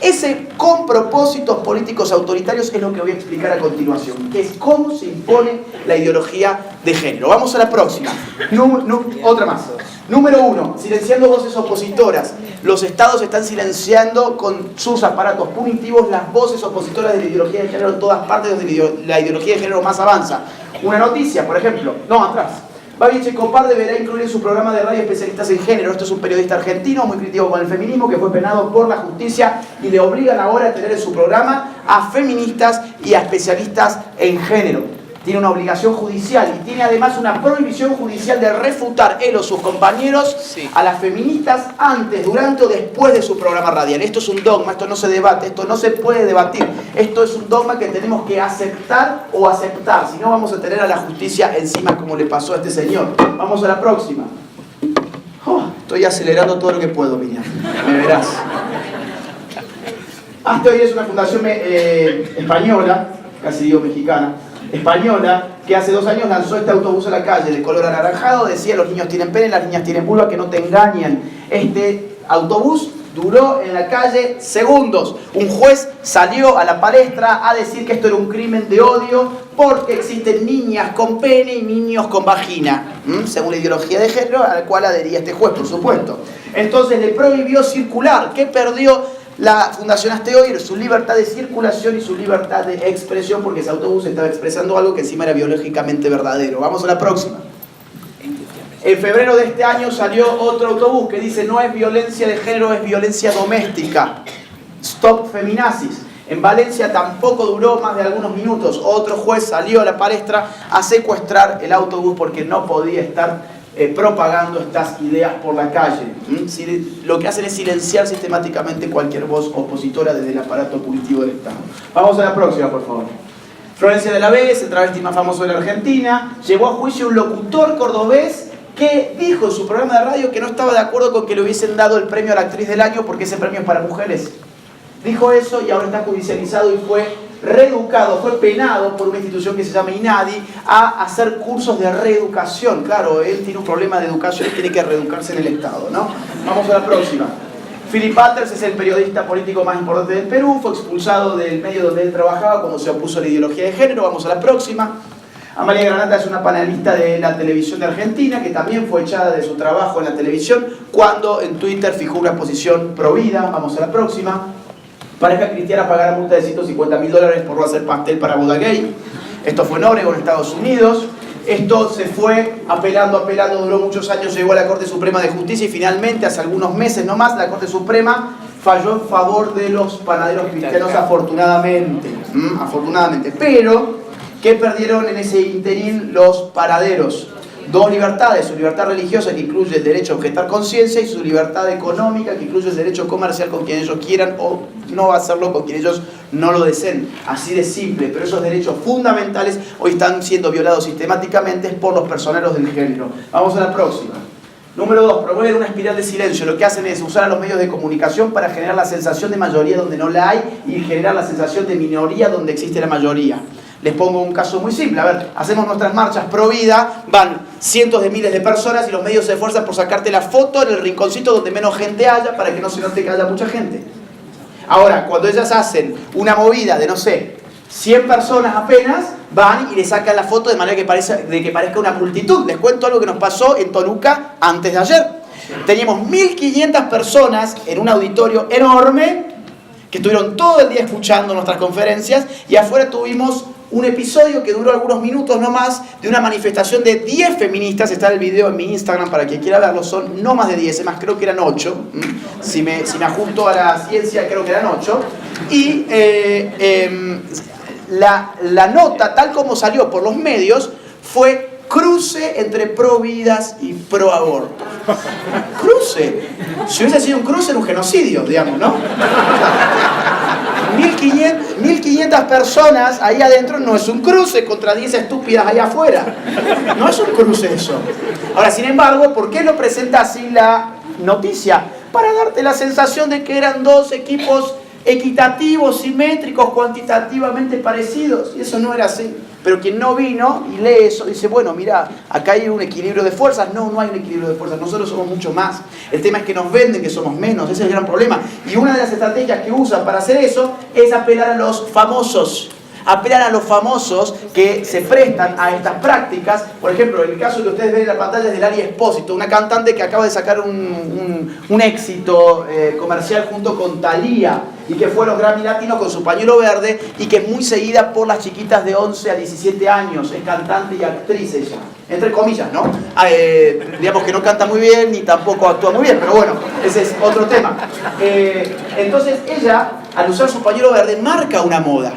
Ese con propósitos políticos autoritarios es lo que voy a explicar a continuación, que es cómo se impone la ideología de género. Vamos a la próxima. Otra más. Número 1, silenciando voces opositoras. Los estados están silenciando con sus aparatos punitivos las voces opositoras de la ideología de género en todas partes donde la ideología de género más avanza. Una noticia, por ejemplo, atrás. Babi Echecopar deberá incluir en su programa de radio especialistas en género. Esto es un periodista argentino muy crítico con el feminismo que fue penado por la justicia y le obligan ahora a tener en su programa a feministas y a especialistas en género. Tiene una obligación judicial y tiene además una prohibición judicial de refutar él o sus compañeros a las feministas antes, durante o después de su programa radial. Esto es un dogma, esto no se debate, esto no se puede debatir. Esto es un dogma que tenemos que aceptar o aceptar, si no vamos a tener a la justicia encima como le pasó a este señor. Vamos a la próxima. Estoy acelerando todo lo que puedo, Miriam. Me verás. Hazte Oír es una fundación española, casi digo mexicana, española, que hace 2 años lanzó este autobús a la calle de color anaranjado. Decía: los niños tienen pene, las niñas tienen vulva, que no te engañen. Este autobús duró en la calle segundos. Un juez salió a la palestra a decir que esto era un crimen de odio porque existen niñas con pene y niños con vagina, según la ideología de género a la cual adhería este juez, por supuesto. Entonces le prohibió circular. ¿Qué perdió la Fundación Hazte Oír? Su libertad de circulación y su libertad de expresión, porque ese autobús estaba expresando algo que encima era biológicamente verdadero. Vamos a la próxima. En febrero de este año salió otro autobús que dice: no es violencia de género, es violencia doméstica. Stop Feminazis. En Valencia tampoco duró más de algunos minutos. Otro juez salió a la palestra a secuestrar el autobús porque no podía estar propagando estas ideas por la calle. Lo que hacen es silenciar sistemáticamente cualquier voz opositora desde el aparato punitivo del Estado. Vamos a la próxima, por favor. Florencia de la Vez, el travesti más famoso de la Argentina, llevó a juicio un locutor cordobés que dijo en su programa de radio que no estaba de acuerdo con que le hubiesen dado el premio a la actriz del año porque ese premio es para mujeres. Dijo eso y ahora está judicializado y fue reeducado, fue penado por una institución que se llama INADI a hacer cursos de reeducación. Claro, él tiene un problema de educación y tiene que reeducarse en el Estado, ¿no? Vamos a la próxima. Philip Butters es el periodista político más importante del Perú, fue expulsado del medio donde él trabajaba cuando se opuso a la ideología de género. Vamos a la próxima. Amalia Granata es una panelista de la televisión de Argentina que también fue echada de su trabajo en la televisión cuando en Twitter fijó una posición pro vida. Vamos a la próxima. Pareja cristiana pagará multa de $150.000 por no hacer pastel para boda gay. Esto fue en Oregon, Estados Unidos. Esto se fue apelando, duró muchos años, llegó a la Corte Suprema de Justicia y finalmente, hace algunos meses nomás, la Corte Suprema falló en favor de los panaderos cristianos, afortunadamente. Afortunadamente. Pero, ¿qué perdieron en ese interín los panaderos? 2 libertades: su libertad religiosa, que incluye el derecho a objetar conciencia, y su libertad económica, que incluye el derecho comercial con quien ellos quieran o no hacerlo con quien ellos no lo deseen. Así de simple. Pero esos derechos fundamentales hoy están siendo violados sistemáticamente por los personeros del género. Vamos a la próxima. Número 2, promueven una espiral de silencio. Lo que hacen es usar a los medios de comunicación para generar la sensación de mayoría donde no la hay y generar la sensación de minoría donde existe la mayoría. Les pongo un caso muy simple. A ver, hacemos nuestras marchas pro vida, van cientos de miles de personas y los medios se esfuerzan por sacarte la foto en el rinconcito donde menos gente haya para que no se note que haya mucha gente. Ahora, cuando ellas hacen una movida de, no sé, 100 personas apenas, van y le sacan la foto de manera que parezca una multitud. Les cuento algo que nos pasó en Toluca antes de ayer. Teníamos 1.500 personas en un auditorio enorme que estuvieron todo el día escuchando nuestras conferencias y afuera tuvimos un episodio que duró algunos minutos no más, de una manifestación de 10 feministas. Está el video en mi Instagram para quien quiera verlo. Son no más de 10, es más, creo que eran 8. Si me ajusto a la ciencia, creo que eran 8. Y la nota, tal como salió por los medios, fue cruce entre pro vidas y pro aborto. Cruce. Si hubiese sido un cruce, era un genocidio, digamos, ¿no? 1500 personas ahí adentro no es un cruce contra 10 estúpidas allá afuera. No es un cruce eso. Ahora, sin embargo, ¿por qué lo presenta así la noticia? Para darte la sensación de que eran dos equipos equitativos, simétricos, cuantitativamente parecidos. Y eso no era así. Pero quien no vino y lee eso dice, bueno, mira, acá hay un equilibrio de fuerzas. No, no hay un equilibrio de fuerzas. Nosotros somos mucho más. El tema es que nos venden que somos menos. Ese es el gran problema. Y una de las estrategias que usan para hacer eso es apelar a los famosos. Apelar a los famosos que se prestan a estas prácticas. Por ejemplo, el caso que ustedes ven en la pantalla es de Lali Espósito, una cantante que acaba de sacar un éxito comercial junto con Thalía, y que fue a los Grammy Latinos con su pañuelo verde, y que es muy seguida por las chiquitas de 11 a 17 años. Es cantante y actriz ella, entre comillas, ¿no? Digamos que no canta muy bien ni tampoco actúa muy bien, pero bueno, ese es otro tema. Entonces ella, al usar su pañuelo verde, marca una moda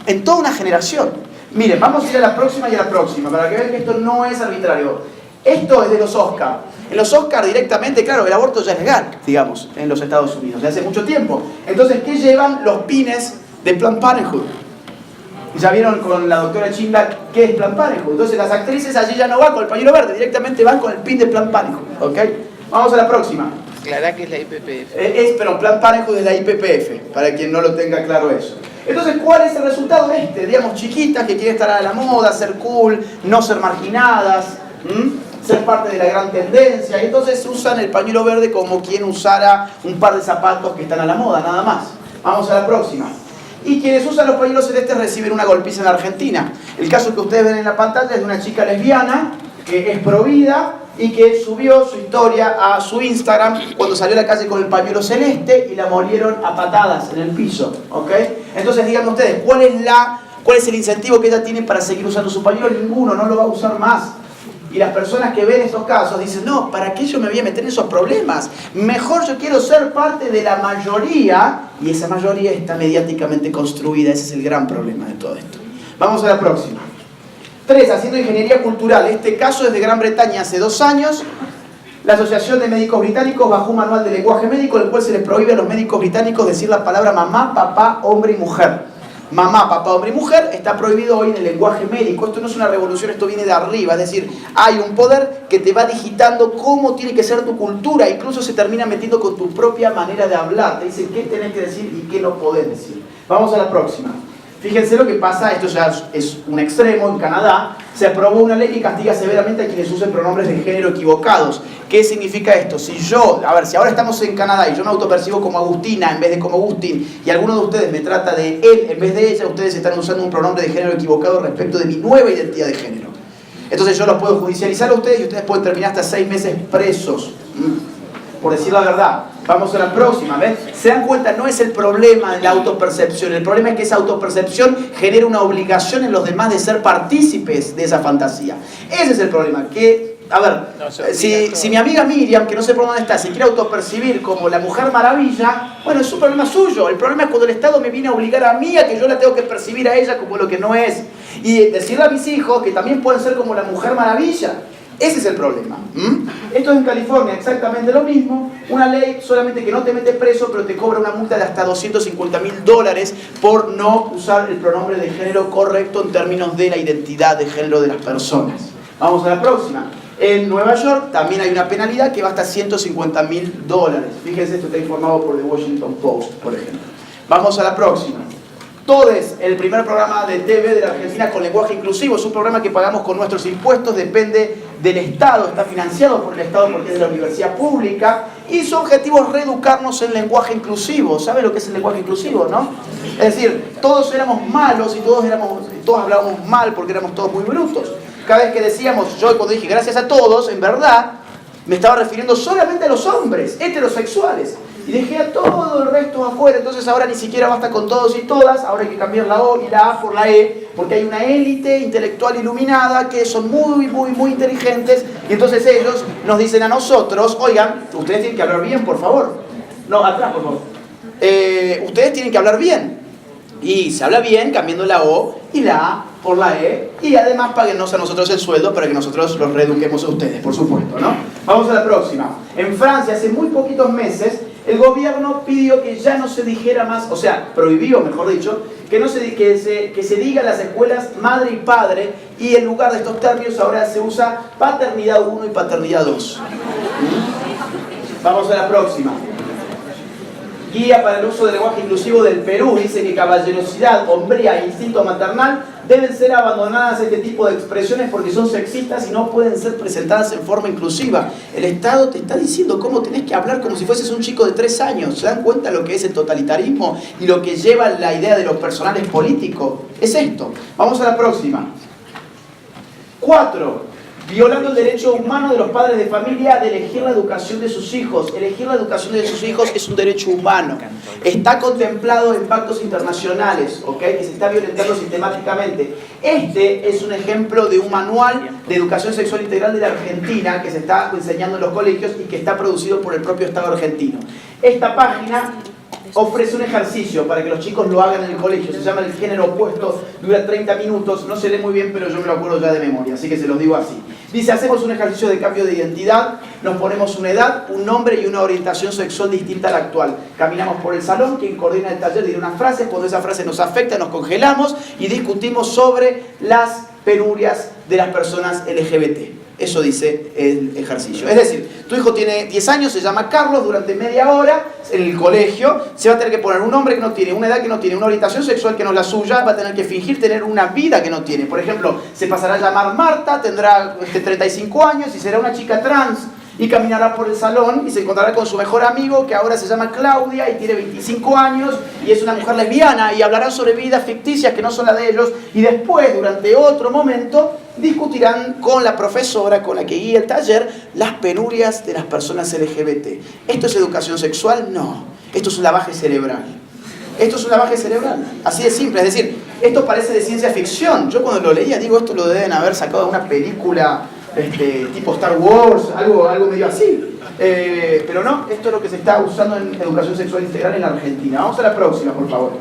en toda una generación. Miren, vamos a ir a la próxima y a la próxima, para que vean que esto no es arbitrario. Esto es de los Oscars. En los Oscars directamente, claro, el aborto ya es legal, digamos, en los Estados Unidos, de hace mucho tiempo. Entonces, ¿qué llevan los pines de Planned Parenthood? Ya vieron con la doctora Chinda qué es Planned Parenthood. Entonces, las actrices allí ya no van con el pañuelo verde, directamente van con el pin de Planned Parenthood, ¿ok? Vamos a la próxima. Aclará que es la IPPF. Pero Planned Parenthood es la IPPF, para quien no lo tenga claro eso. Entonces, ¿cuál es el resultado de este? Digamos, chiquitas que quieren estar a la moda, ser cool, no ser marginadas, ser parte de la gran tendencia. Y entonces usan el pañuelo verde como quien usara un par de zapatos que están a la moda, nada más. Vamos a la próxima. Y quienes usan los pañuelos celestes reciben una golpiza en Argentina. El caso que ustedes ven en la pantalla es de una chica lesbiana que es provida y que subió su historia a su Instagram cuando salió a la calle con el pañuelo celeste y la molieron a patadas en el piso, ¿ok? Entonces díganme ustedes, ¿cuál es el incentivo que ella tiene para seguir usando su pañuelo? Ninguno, no lo va a usar más. Y las personas que ven estos casos dicen, no, ¿para qué yo me voy a meter en esos problemas? Mejor yo quiero ser parte de la mayoría, y esa mayoría está mediáticamente construida. Ese es el gran problema de todo esto. Vamos a la próxima. 3. Haciendo ingeniería cultural. Este caso es de Gran Bretaña hace 2 años. La Asociación de Médicos Británicos bajó un manual de lenguaje médico en el cual se les prohíbe a los médicos británicos decir la palabra mamá, papá, hombre y mujer. Mamá, papá, hombre y mujer está prohibido hoy en el lenguaje médico. Esto no es una revolución, esto viene de arriba. Es decir, hay un poder que te va digitando cómo tiene que ser tu cultura. Incluso se termina metiendo con tu propia manera de hablar. Te dice qué tenés que decir y qué no podés decir. Vamos a la próxima. Fíjense lo que pasa, esto ya es un extremo. En Canadá se aprobó una ley que castiga severamente a quienes usen pronombres de género equivocados. ¿Qué significa esto? Si ahora estamos en Canadá y yo me autopercibo como Agustina en vez de como Agustín, y alguno de ustedes me trata de él en vez de ella, ustedes están usando un pronombre de género equivocado respecto de mi nueva identidad de género. Entonces yo los puedo judicializar a ustedes y ustedes pueden terminar hasta 6 meses presos. Por decir la verdad. Vamos a la próxima, ¿ves? ¿Se dan cuenta? No es el problema de la autopercepción. El problema es que esa autopercepción genera una obligación en los demás de ser partícipes de esa fantasía. Ese es el problema. Si mi amiga Miriam, que no sé por dónde está, se quiere autopercibir como la Mujer Maravilla, bueno, es un problema suyo. El problema es cuando el Estado me viene a obligar a mí a que yo la tengo que percibir a ella como lo que no es. Y decirle a mis hijos que también pueden ser como la Mujer Maravilla. Ese es el problema. Esto es en California, exactamente lo mismo. Una ley solamente que no te mete preso, pero te cobra una multa de hasta $250.000 por no usar el pronombre de género correcto en términos de la identidad de género de las personas. Vamos a la próxima. En Nueva York también hay una penalidad que va hasta $150.000. Fíjense, esto está informado por The Washington Post, por ejemplo. Vamos a la próxima. Todes, el primer programa de TV de la Argentina con lenguaje inclusivo. Es un programa que pagamos con nuestros impuestos, depende del Estado, está financiado por el Estado porque es de la universidad pública, y su objetivo es reeducarnos en lenguaje inclusivo. ¿Sabe lo que es el lenguaje inclusivo, no? Es decir, todos éramos malos y todos hablábamos mal porque éramos todos muy brutos. Cada vez que decíamos, yo cuando dije gracias a todos, en verdad me estaba refiriendo solamente a los hombres heterosexuales. Y dejé a todo el resto afuera. Entonces ahora ni siquiera basta con todos y todas. Ahora hay que cambiar la O y la A por la E, Porque hay una élite intelectual iluminada que son muy inteligentes y entonces ellos nos dicen a nosotros, oigan, ustedes tienen que hablar bien, por favor. No, atrás, por favor. Ustedes tienen que hablar bien. Y se habla bien cambiando la O y la A por la E. Y además páguennos a nosotros el sueldo para que nosotros los reeduquemos a ustedes, por supuesto, ¿no? Vamos a la próxima. En Francia, hace muy poquitos meses, el gobierno pidió que ya no se dijera más, o sea, prohibió, mejor dicho, que se diga en las escuelas madre y padre, y en lugar de estos términos ahora se usa paternidad 1 y paternidad 2. Vamos a la próxima. Guía para el uso del lenguaje inclusivo del Perú dice que caballerosidad, hombría e instinto maternal deben ser abandonadas este tipo de expresiones porque son sexistas y no pueden ser presentadas en forma inclusiva. El Estado te está diciendo cómo tenés que hablar como si fueses un chico de 3 años. ¿Se dan cuenta lo que es el totalitarismo y lo que lleva la idea de los personales políticos? Es esto. Vamos a la próxima. 4. Violando el derecho humano de los padres de familia de elegir la educación de sus hijos. Elegir la educación de sus hijos es un derecho humano. Está contemplado en pactos internacionales, ¿ok? Que se está violentando sistemáticamente. Este es un ejemplo de un manual de educación sexual integral de la Argentina que se está enseñando en los colegios y que está producido por el propio Estado argentino. Esta página ofrece un ejercicio para que los chicos lo hagan en el colegio. Se llama El género opuesto, dura 30 minutos, no se lee muy bien, pero yo me lo acuerdo ya de memoria, así que se los digo así. Dice, hacemos un ejercicio de cambio de identidad, nos ponemos una edad, un nombre y una orientación sexual distinta a la actual. Caminamos por el salón, quien coordina el taller dirá unas frases, cuando esa frase nos afecta nos congelamos y discutimos sobre las penurias de las personas LGBT. Eso dice el ejercicio. Es decir, tu hijo tiene 10 años, se llama Carlos, durante media hora en el colegio se va a tener que poner un nombre que no tiene, una edad que no tiene, una orientación sexual que no es la suya, va a tener que fingir tener una vida que no tiene. Por ejemplo, se pasará a llamar Marta, tendrá 35 años y será una chica trans y caminará por el salón y se encontrará con su mejor amigo que ahora se llama Claudia y tiene 25 años y es una mujer lesbiana y hablarán sobre vidas ficticias que no son las de ellos y después, durante otro momento, discutirán con la profesora con la que guía el taller las penurias de las personas LGBT. ¿Esto es educación sexual? No. Esto es un lavaje cerebral. Esto es un lavaje cerebral. Así de simple. Es decir, esto parece de ciencia ficción. Yo cuando lo leía digo, esto lo deben haber sacado de una película tipo Star Wars, algo medio así. Pero no, esto es lo que se está usando en educación sexual integral en la Argentina. Vamos a la próxima, por favor.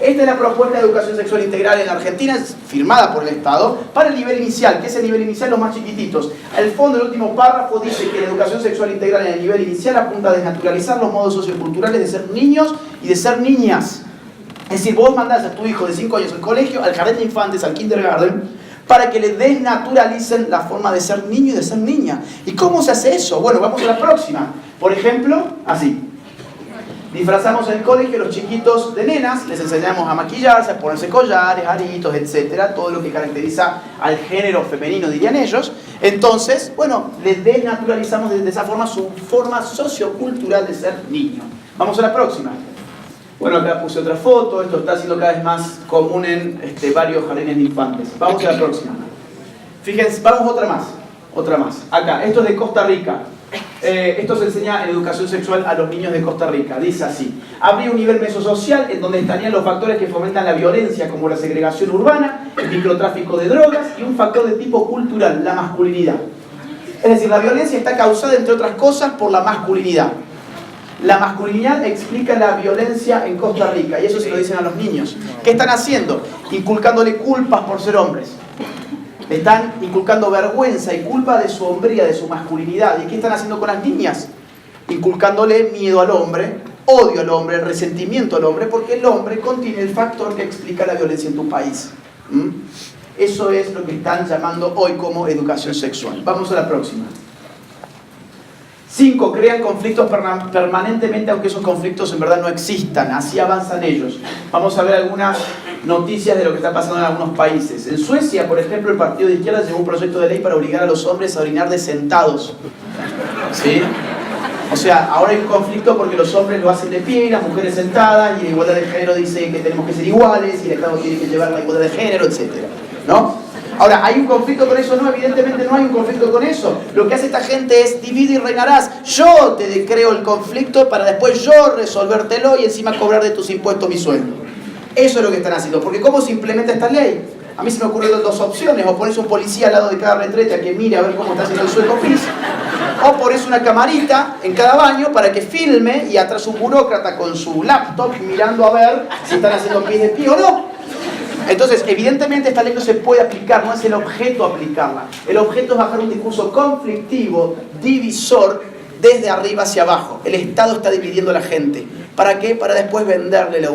Esta es la propuesta de educación sexual integral en la Argentina, es firmada por el Estado, para el nivel inicial. ¿Qué es el nivel inicial? Los más chiquititos. Al fondo, el último párrafo dice que la educación sexual integral en el nivel inicial apunta a desnaturalizar los modos socioculturales de ser niños y de ser niñas. Es decir, vos mandás a tu hijo de 5 años al colegio, al jardín de infantes, al kindergarten, para que le desnaturalicen la forma de ser niño y de ser niña. ¿Y cómo se hace eso? Bueno, vamos a la próxima. Por ejemplo, así. Disfrazamos en el colegio a los chiquitos de nenas, les enseñamos a maquillarse, a ponerse collares, aritos, etcétera, todo lo que caracteriza al género femenino, dirían ellos. Entonces, bueno, les desnaturalizamos de esa forma su forma sociocultural de ser niño. Vamos a la próxima. Bueno, acá puse otra foto, esto está siendo cada vez más común en varios jardines de infantes. Vamos a la próxima. Fíjense, vamos otra más. Acá, esto es de Costa Rica. Esto se enseña en educación sexual a los niños de Costa Rica. Dice así: habría un nivel mesosocial en donde estarían los factores que fomentan la violencia, como la segregación urbana, el microtráfico de drogas y un factor de tipo cultural, la masculinidad. Es decir, la violencia está causada, entre otras cosas, por la masculinidad. La masculinidad explica la violencia en Costa Rica, y eso se lo dicen a los niños. ¿Qué están haciendo? Inculcándole culpas por ser hombres. Le están inculcando vergüenza y culpa de su hombría, de su masculinidad. ¿Y qué están haciendo con las niñas? Inculcándole miedo al hombre, odio al hombre, resentimiento al hombre, porque el hombre contiene el factor que explica la violencia en tu país. Eso es lo que están llamando hoy como educación sexual. Vamos a la próxima. 5. Crean conflictos permanentemente, aunque esos conflictos en verdad no existan. Así avanzan ellos. Vamos a ver algunas noticias de lo que está pasando en algunos países. En Suecia, por ejemplo, el partido de izquierda llevó un proyecto de ley para obligar a los hombres a orinar de sentados. ¿Sí? O sea, ahora hay un conflicto porque los hombres lo hacen de pie y las mujeres sentadas, y la igualdad de género dice que tenemos que ser iguales y el Estado tiene que llevar la igualdad de género, etc. ¿No? Ahora, ¿hay un conflicto con eso? No, evidentemente no hay un conflicto con eso. Lo que hace esta gente es divide y reinarás. Yo te creo el conflicto para después yo resolvértelo y encima cobrar de tus impuestos mi sueldo. Eso es lo que están haciendo. Porque ¿cómo se implementa esta ley? A mí se me ocurrieron dos opciones: o pones un policía al lado de cada retrete a que mire a ver cómo está haciendo el suelo pis, o pones una camarita en cada baño para que filme y atrás un burócrata con su laptop mirando a ver si están haciendo pis de pie o no. Entonces, evidentemente esta ley no se puede aplicar, no es el objeto aplicarla. El objeto es bajar un discurso conflictivo, divisor, desde arriba hacia abajo. El Estado está dividiendo a la gente. ¿Para qué? Para después venderle la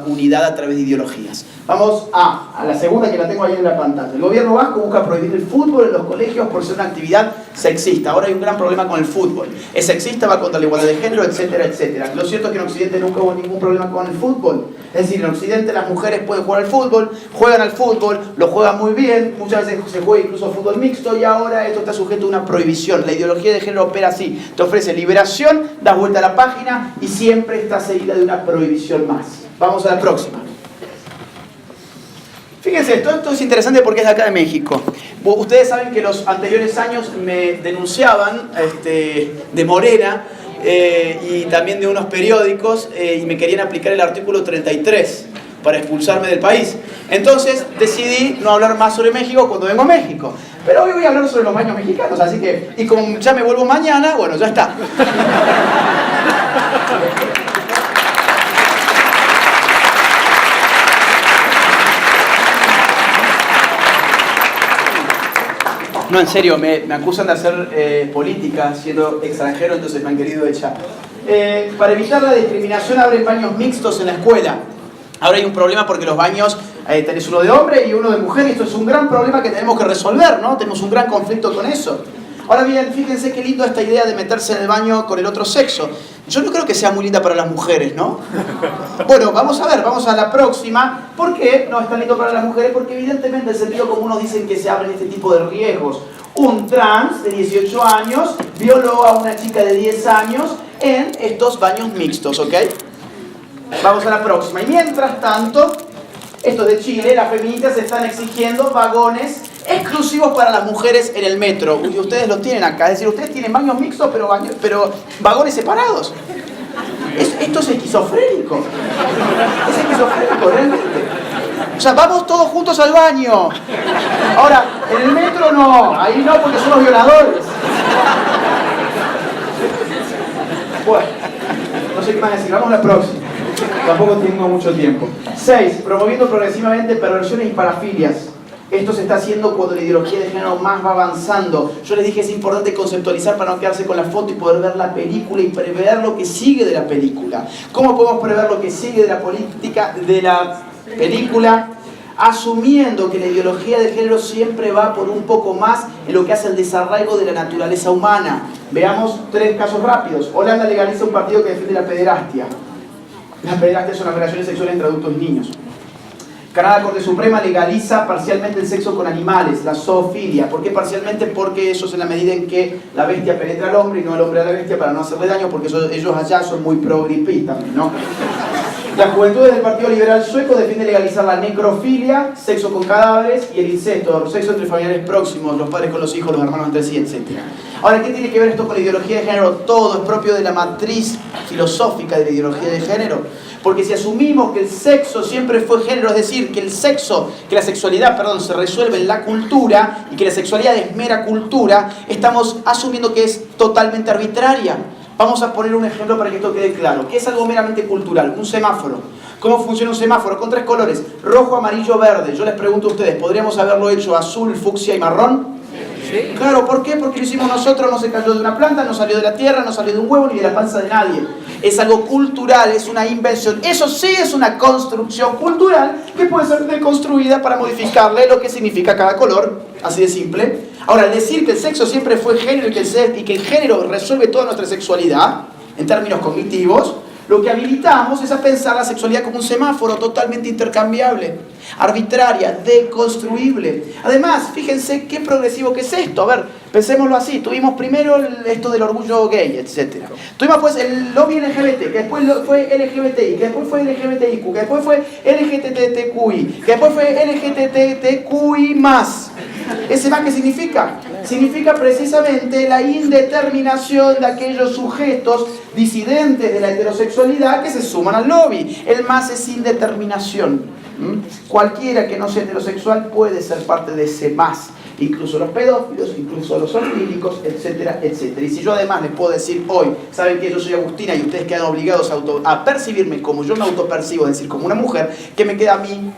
unidad a través de ideologías. Vamos a la segunda, que la tengo ahí en la pantalla. El gobierno vasco busca prohibir el fútbol en los colegios por ser una actividad sexista. Ahora hay un gran problema con el fútbol. Es sexista, va contra la igualdad de género, etcétera, etcétera. Lo cierto es que en Occidente nunca hubo ningún problema con el fútbol. Es decir, en Occidente las mujeres pueden jugar al fútbol, juegan al fútbol, lo juegan muy bien, muchas veces se juega incluso fútbol mixto, y ahora esto está sujeto a una prohibición. La ideología de género opera así: te ofrece liberación, das vuelta a la página y siempre está seguida de una prohibición más. Vamos a la próxima. Fíjense, esto es interesante porque es de acá de México. Ustedes saben que los anteriores años me denunciaban de Morena y también de unos periódicos y me querían aplicar el artículo 33 para expulsarme del país. Entonces decidí no hablar más sobre México cuando vengo a México. Pero hoy voy a hablar sobre los baños mexicanos, así que, y como ya me vuelvo mañana, bueno, ya está. No, en serio, me acusan de hacer política siendo extranjero, entonces me han querido echar. Para evitar la discriminación abren baños mixtos en la escuela. Ahora hay un problema porque los baños, tenés uno de hombre y uno de mujer, y esto es un gran problema que tenemos que resolver, ¿no? Tenemos un gran conflicto con eso. Ahora bien, fíjense qué lindo esta idea de meterse en el baño con el otro sexo. Yo no creo que sea muy linda para las mujeres, ¿no? Bueno, vamos a ver, vamos a la próxima. ¿Por qué no es tan lindo para las mujeres? Porque evidentemente el sentido común nos dicen que se abren este tipo de riesgos. Un trans de 18 años violó a una chica de 10 años en estos baños mixtos, ¿ok? Vamos a la próxima. Y mientras tanto, esto de Chile, las feministas están exigiendo vagones exclusivos para las mujeres en el metro. Y ustedes lo tienen acá, es decir, ustedes tienen baños mixtos pero vagones separados. Esto es esquizofrénico. Es esquizofrénico, realmente. O sea, vamos todos juntos al baño. Ahora, en el metro no, ahí no, porque son los violadores. Bueno, no sé qué más decir, vamos a la próxima. Tampoco tengo mucho tiempo. 6. Promoviendo progresivamente perversiones y parafilias. Esto se está haciendo cuando la ideología de género más va avanzando. Yo les dije, es importante conceptualizar para no quedarse con la foto y poder ver la película y prever lo que sigue de la película. ¿Cómo podemos prever lo que sigue de la política, de la película? Asumiendo que la ideología de género siempre va por un poco más en lo que hace el desarraigo de la naturaleza humana. Veamos 3 casos rápidos. Holanda legaliza un partido que defiende la pederastia. Las pederastia son las relaciones sexuales entre adultos y niños. Canadá, Corte Suprema, legaliza parcialmente el sexo con animales, la zoofilia. ¿Por qué parcialmente? Porque eso es en la medida en que la bestia penetra al hombre y no el hombre a la bestia, para no hacerle daño, porque ellos allá son muy pro-Greenpeace también, ¿no? Las juventudes del Partido Liberal Sueco defienden legalizar la necrofilia, sexo con cadáveres, y el incesto, sexo entre familiares próximos, los padres con los hijos, los hermanos entre sí, etc. Ahora, ¿qué tiene que ver esto con la ideología de género? Todo es propio de la matriz filosófica de la ideología de género. Porque si asumimos que el sexo siempre fue género, es decir, que la sexualidad, se resuelve en la cultura y que la sexualidad es mera cultura, estamos asumiendo que es totalmente arbitraria. Vamos a poner un ejemplo para que esto quede claro. ¿Qué es algo meramente cultural? Un semáforo. ¿Cómo funciona un semáforo? Con 3 colores: rojo, amarillo, verde. Yo les pregunto a ustedes, ¿podríamos haberlo hecho azul, fucsia y marrón? Sí. Claro, ¿por qué? Porque lo hicimos nosotros, no se cayó de una planta, no salió de la tierra, no salió de un huevo ni de la panza de nadie. Es algo cultural, es una invención. Eso sí es una construcción cultural que puede ser deconstruida para modificarle lo que significa cada color, así de simple. Ahora, decir que el sexo siempre fue género y que el género resuelve toda nuestra sexualidad, en términos cognitivos, lo que habilitamos es a pensar la sexualidad como un semáforo totalmente intercambiable, arbitraria, deconstruible. Además, fíjense qué progresivo que es esto. A ver, pensémoslo así. Tuvimos primero esto del orgullo gay, etc. Tuvimos pues el lobby LGBT, que después fue LGBTI, que después fue LGBTIQ, que después fue LGTTQI, que después fue LGTTQI+. ¿Ese más qué significa? Significa precisamente la indeterminación de aquellos sujetos disidentes de la heterosexualidad que se suman al lobby. El más es indeterminación. Cualquiera que no sea heterosexual puede ser parte de ese más. Incluso los pedófilos, incluso los orfílicos, etcétera, etcétera. Y si yo además les puedo decir hoy, saben que yo soy Agustina y ustedes quedan obligados a percibirme como yo me autopercibo, es decir, como una mujer, ¿qué me queda a mí?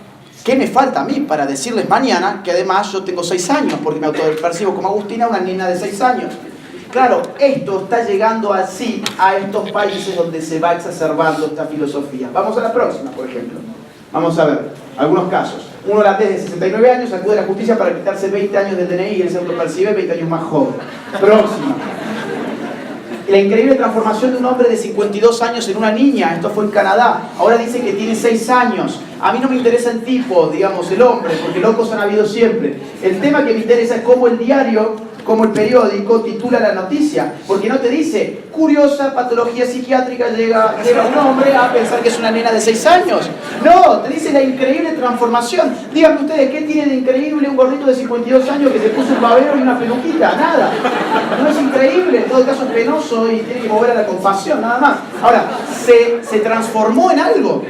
¿Qué me falta a mí para decirles mañana que además yo tengo 6 años? Porque me autopercibo como Agustina, una niña de 6 años. Claro, esto está llegando así a estos países donde se va exacerbando esta filosofía. Vamos a la próxima, por ejemplo. Vamos a ver algunos casos. Un holandés de 69 años acude a la justicia para quitarse 20 años del DNI y él se autopercibe 20 años más joven. Próxima. La increíble transformación de un hombre de 52 años en una niña. Esto fue en Canadá. Ahora dice que tiene 6 años. A mí no me interesa el tipo, digamos, el hombre, porque locos han habido siempre. El tema que me interesa es cómo el diario, como el periódico, titula la noticia. Porque no te dice, curiosa patología psiquiátrica llega un hombre a pensar que es una nena de 6 años. No, te dice la increíble transformación. Díganme ustedes, ¿qué tiene de increíble un gordito de 52 años que se puso un babero y una peluquita? Nada. No es increíble, en todo caso es penoso y tiene que mover a la compasión, nada más. Ahora, se transformó en algo.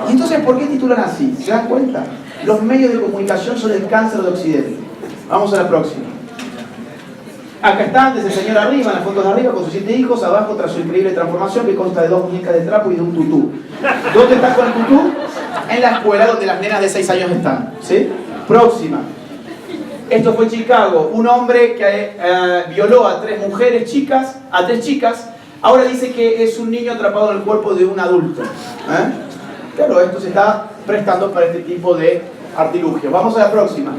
¿Y entonces por qué titulan así? ¿Se dan cuenta? Los medios de comunicación son el cáncer de Occidente. Vamos a la próxima. Acá está antes el señor arriba, en las fotos de arriba, con sus 7 hijos, abajo tras su increíble transformación que consta de 2 muñecas de trapo y de un tutú. ¿Dónde está con el tutú? En la escuela donde las nenas de 6 años están. ¿Sí? Próxima. Esto fue en Chicago. Un hombre que violó a 3 mujeres chicas, a 3 chicas, ahora dice que es un niño atrapado en el cuerpo de un adulto. Claro, esto se está prestando para este tipo de artilugio. Vamos a la próxima.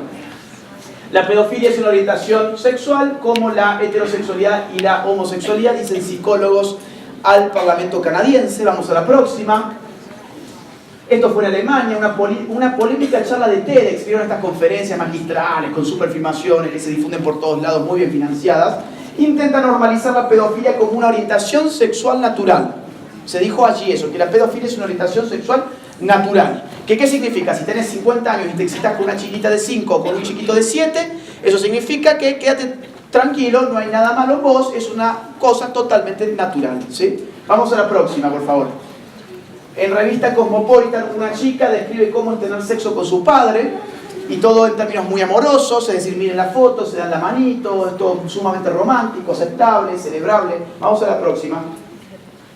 La pedofilia es una orientación sexual como la heterosexualidad y la homosexualidad, dicen psicólogos al Parlamento canadiense. Vamos a la próxima. Esto fue en Alemania, una polémica charla de TEDx. Vieron estas conferencias magistrales con superfilmaciones que se difunden por todos lados, muy bien financiadas. Intenta normalizar la pedofilia como una orientación sexual natural. Se dijo allí eso, que la pedofilia es una orientación sexual natural. ¿Qué significa? Si tenés 50 años y te excitas con una chiquita de 5 o con un chiquito de 7, eso significa que quédate tranquilo, no hay nada malo en vos, es una cosa totalmente natural. ¿Sí? Vamos a la próxima, por favor. En revista Cosmopolitan, una chica describe cómo es tener sexo con su padre, y todo en términos muy amorosos, es decir, miren la foto, se dan la manito, es todo sumamente romántico, aceptable, celebrable. Vamos a la próxima.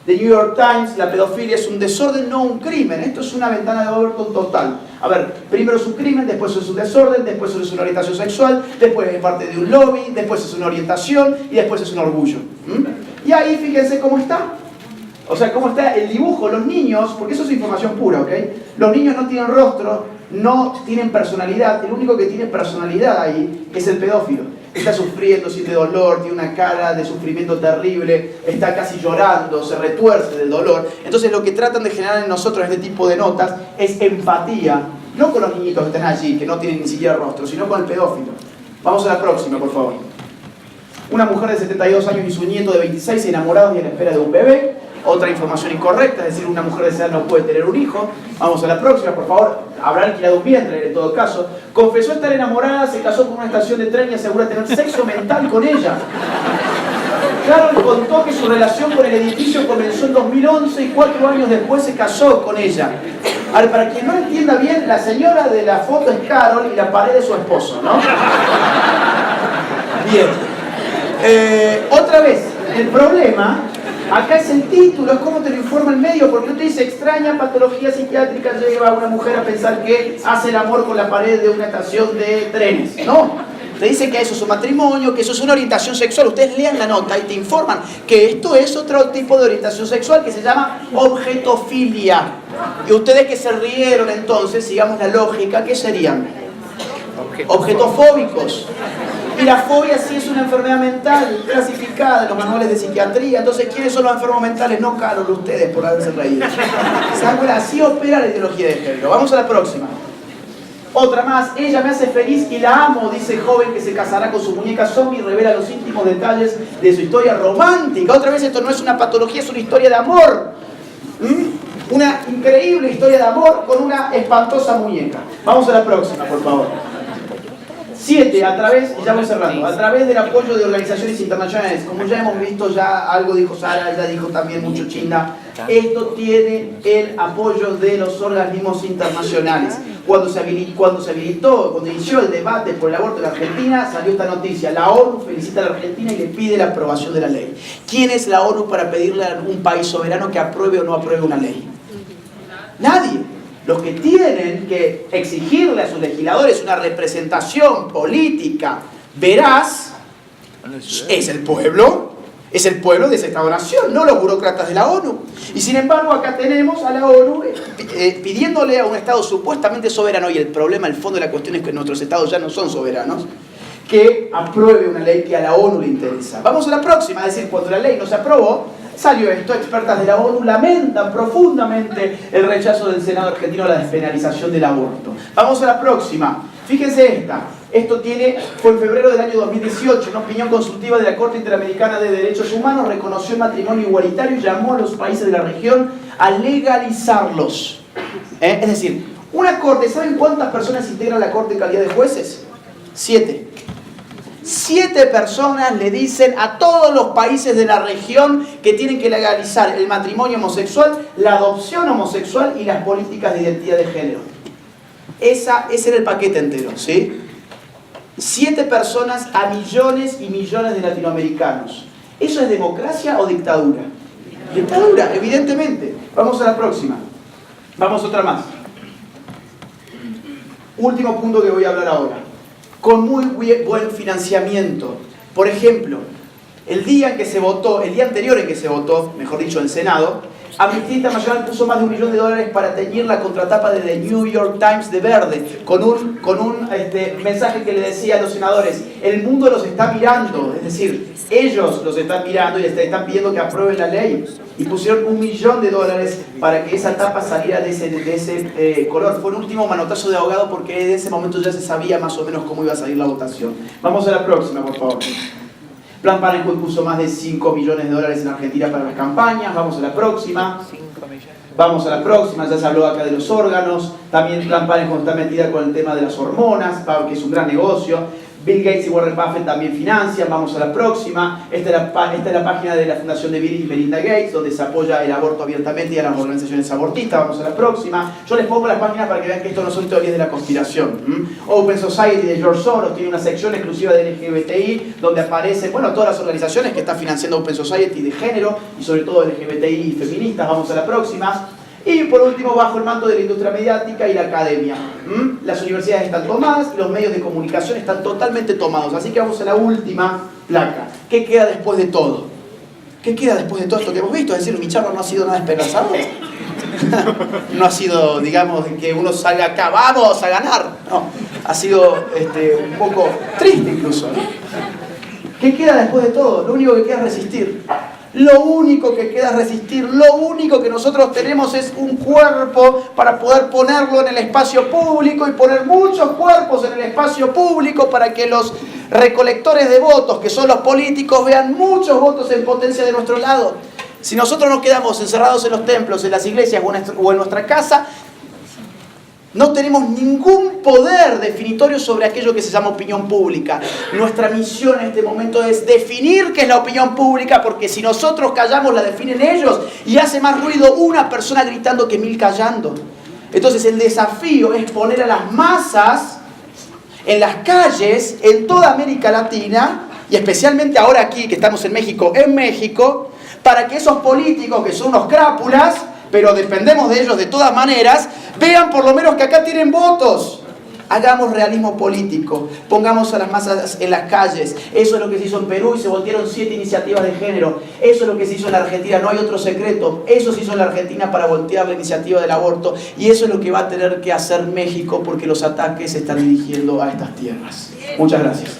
The New York Times, la pedofilia es un desorden, no un crimen. Esto es una ventana de Overton total. A ver, primero es un crimen, después es un desorden, después es una orientación sexual, después es parte de un lobby, después es una orientación y después es un orgullo. Y ahí fíjense cómo está. O sea, cómo está el dibujo. Los niños, porque eso es información pura, ¿ok? Los niños no tienen rostro, no tienen personalidad. El único que tiene personalidad ahí es el pedófilo. Está sufriendo, siente dolor, tiene una cara de sufrimiento terrible, está casi llorando, se retuerce del dolor. Entonces lo que tratan de generar en nosotros este tipo de notas es empatía, no con los niñitos que están allí, que no tienen ni siquiera rostro, sino con el pedófilo. Vamos a la próxima, por favor. Una mujer de 72 años y su nieto de 26 enamorados y a la espera de un bebé. Otra información incorrecta, es decir, una mujer de esa edad no puede tener un hijo. Vamos a la próxima, por favor. Habrá alquilado un vientre en todo caso. Confesó estar enamorada, se casó con una estación de tren y asegura tener sexo mental con ella. Carol contó que su relación con el edificio comenzó en 2011 y 4 años después se casó con ella. A ver, para quien no entienda bien, la señora de la foto es Carol y la pared es su esposo, ¿no? Bien. Otra vez, el problema acá es el título, es cómo te lo informa el medio, porque no te dice extraña patología psiquiátrica lleva a una mujer a pensar que hace el amor con la pared de una estación de trenes. No, te dice que eso es un matrimonio, que eso es una orientación sexual. Ustedes lean la nota y te informan que esto es otro tipo de orientación sexual que se llama objetofilia. Y ustedes que se rieron entonces, sigamos la lógica, ¿qué serían? Objetofóbicos. Y la fobia sí es una enfermedad mental clasificada en los manuales de psiquiatría. Entonces, ¿quiénes son los enfermos mentales? No Carol, ustedes, por haberse reído. Así opera la ideología de género. Vamos a la próxima. Otra más. Ella me hace feliz y la amo, dice joven que se casará con su muñeca zombie y revela los íntimos detalles de su historia romántica. Otra vez, esto no es una patología, es una historia de amor. Una increíble historia de amor con una espantosa muñeca. Vamos a la próxima, por favor. 7, a través, ya voy cerrando, a través del apoyo de organizaciones internacionales, como ya hemos visto, ya algo dijo Sara, ya dijo también mucho Chinda, esto tiene el apoyo de los organismos internacionales. Cuando se habilitó, cuando inició el debate por el aborto en la Argentina, salió esta noticia, la ONU felicita a la Argentina y le pide la aprobación de la ley. ¿Quién es la ONU para pedirle a un país soberano que apruebe o no apruebe una ley? Nadie. Los que tienen que exigirle a sus legisladores una representación política veraz es el pueblo de ese Estado-nación, no los burócratas de la ONU. Y sin embargo acá tenemos a la ONU pidiéndole a un Estado supuestamente soberano, y el problema, el fondo de la cuestión es que nuestros Estados ya no son soberanos, que apruebe una ley que a la ONU le interesa. Vamos a la próxima, es decir, cuando la ley no se aprobó, salió esto, expertas de la ONU lamentan profundamente el rechazo del Senado argentino a la despenalización del aborto. Vamos a la próxima, fíjense esta. Esto fue en febrero del año 2018, una opinión consultiva de la Corte Interamericana de Derechos Humanos reconoció el matrimonio igualitario y llamó a los países de la región a legalizarlos. Es decir, una corte, ¿saben cuántas personas integran la Corte en calidad de jueces? 7. 7 personas le dicen a todos los países de la región que tienen que legalizar el matrimonio homosexual, la adopción homosexual y las políticas de identidad de género. Ese era el paquete entero, ¿sí? 7 personas a millones y millones de latinoamericanos. ¿Eso es democracia o dictadura? Dictadura, evidentemente. Vamos a la próxima. Vamos a otra más. Último punto que voy a hablar ahora. Con muy buen financiamiento. Por ejemplo, el día anterior en que se votó, mejor dicho, en el Senado, Amnistía Internacional puso más de $1 millón para teñir la contratapa de The New York Times de verde, con un mensaje que le decía a los senadores: el mundo los está mirando, es decir, ellos los están mirando y les están pidiendo que aprueben la ley. Y pusieron $1 millón para que esa tapa saliera de ese color. Fue un último manotazo de ahogado porque en ese momento ya se sabía más o menos cómo iba a salir la votación. Vamos a la próxima, por favor. Plan Parenthood puso más de $5 millones en Argentina para las campañas. Vamos a la próxima. Vamos a la próxima, ya se habló acá de los órganos. También Plan Parenthood está metida con el tema de las hormonas, que es un gran negocio. Bill Gates y Warren Buffett también financian. Vamos a la próxima. Esta es la página de la fundación de Bill y Melinda Gates, donde se apoya el aborto abiertamente y a las organizaciones abortistas. Vamos a la próxima. Yo les pongo las páginas para que vean que esto no son teorías de la conspiración. Open Society de George Soros tiene una sección exclusiva de LGBTI, donde aparecen, todas las organizaciones que están financiando Open Society de género, y sobre todo LGBTI y feministas. Vamos a la próxima. Y por último, bajo el manto de la industria mediática y la academia. Las universidades están tomadas y los medios de comunicación están totalmente tomados. Así que vamos a la última placa. ¿Qué queda después de todo? ¿Qué queda después de todo esto que hemos visto? Es decir, mi charla no ha sido nada esperanzador. No ha sido, digamos, que uno salga acá, vamos a ganar. No, ha sido un poco triste incluso, ¿no? ¿Qué queda después de todo? Lo único que queda es resistir. Lo único que queda es resistir. Lo único que nosotros tenemos es un cuerpo para poder ponerlo en el espacio público y poner muchos cuerpos en el espacio público para que los recolectores de votos, que son los políticos, vean muchos votos en potencia de nuestro lado. Si nosotros nos quedamos encerrados en los templos, en las iglesias o en nuestra casa, no tenemos ningún poder definitorio sobre aquello que se llama opinión pública. Nuestra misión en este momento es definir qué es la opinión pública, porque si nosotros callamos, la definen ellos, y hace más ruido una persona gritando que 1000 callando. Entonces el desafío es poner a las masas en las calles, en toda América Latina, y especialmente ahora aquí que estamos en México, para que esos políticos que son unos crápulas, pero dependemos de ellos de todas maneras, vean por lo menos que acá tienen votos. Hagamos realismo político, pongamos a las masas en las calles. Eso es lo que se hizo en Perú y se voltearon 7 iniciativas de género. Eso es lo que se hizo en la Argentina, no hay otro secreto. Eso se hizo en la Argentina para voltear la iniciativa del aborto. Y eso es lo que va a tener que hacer México, porque los ataques se están dirigiendo a estas tierras. Muchas gracias.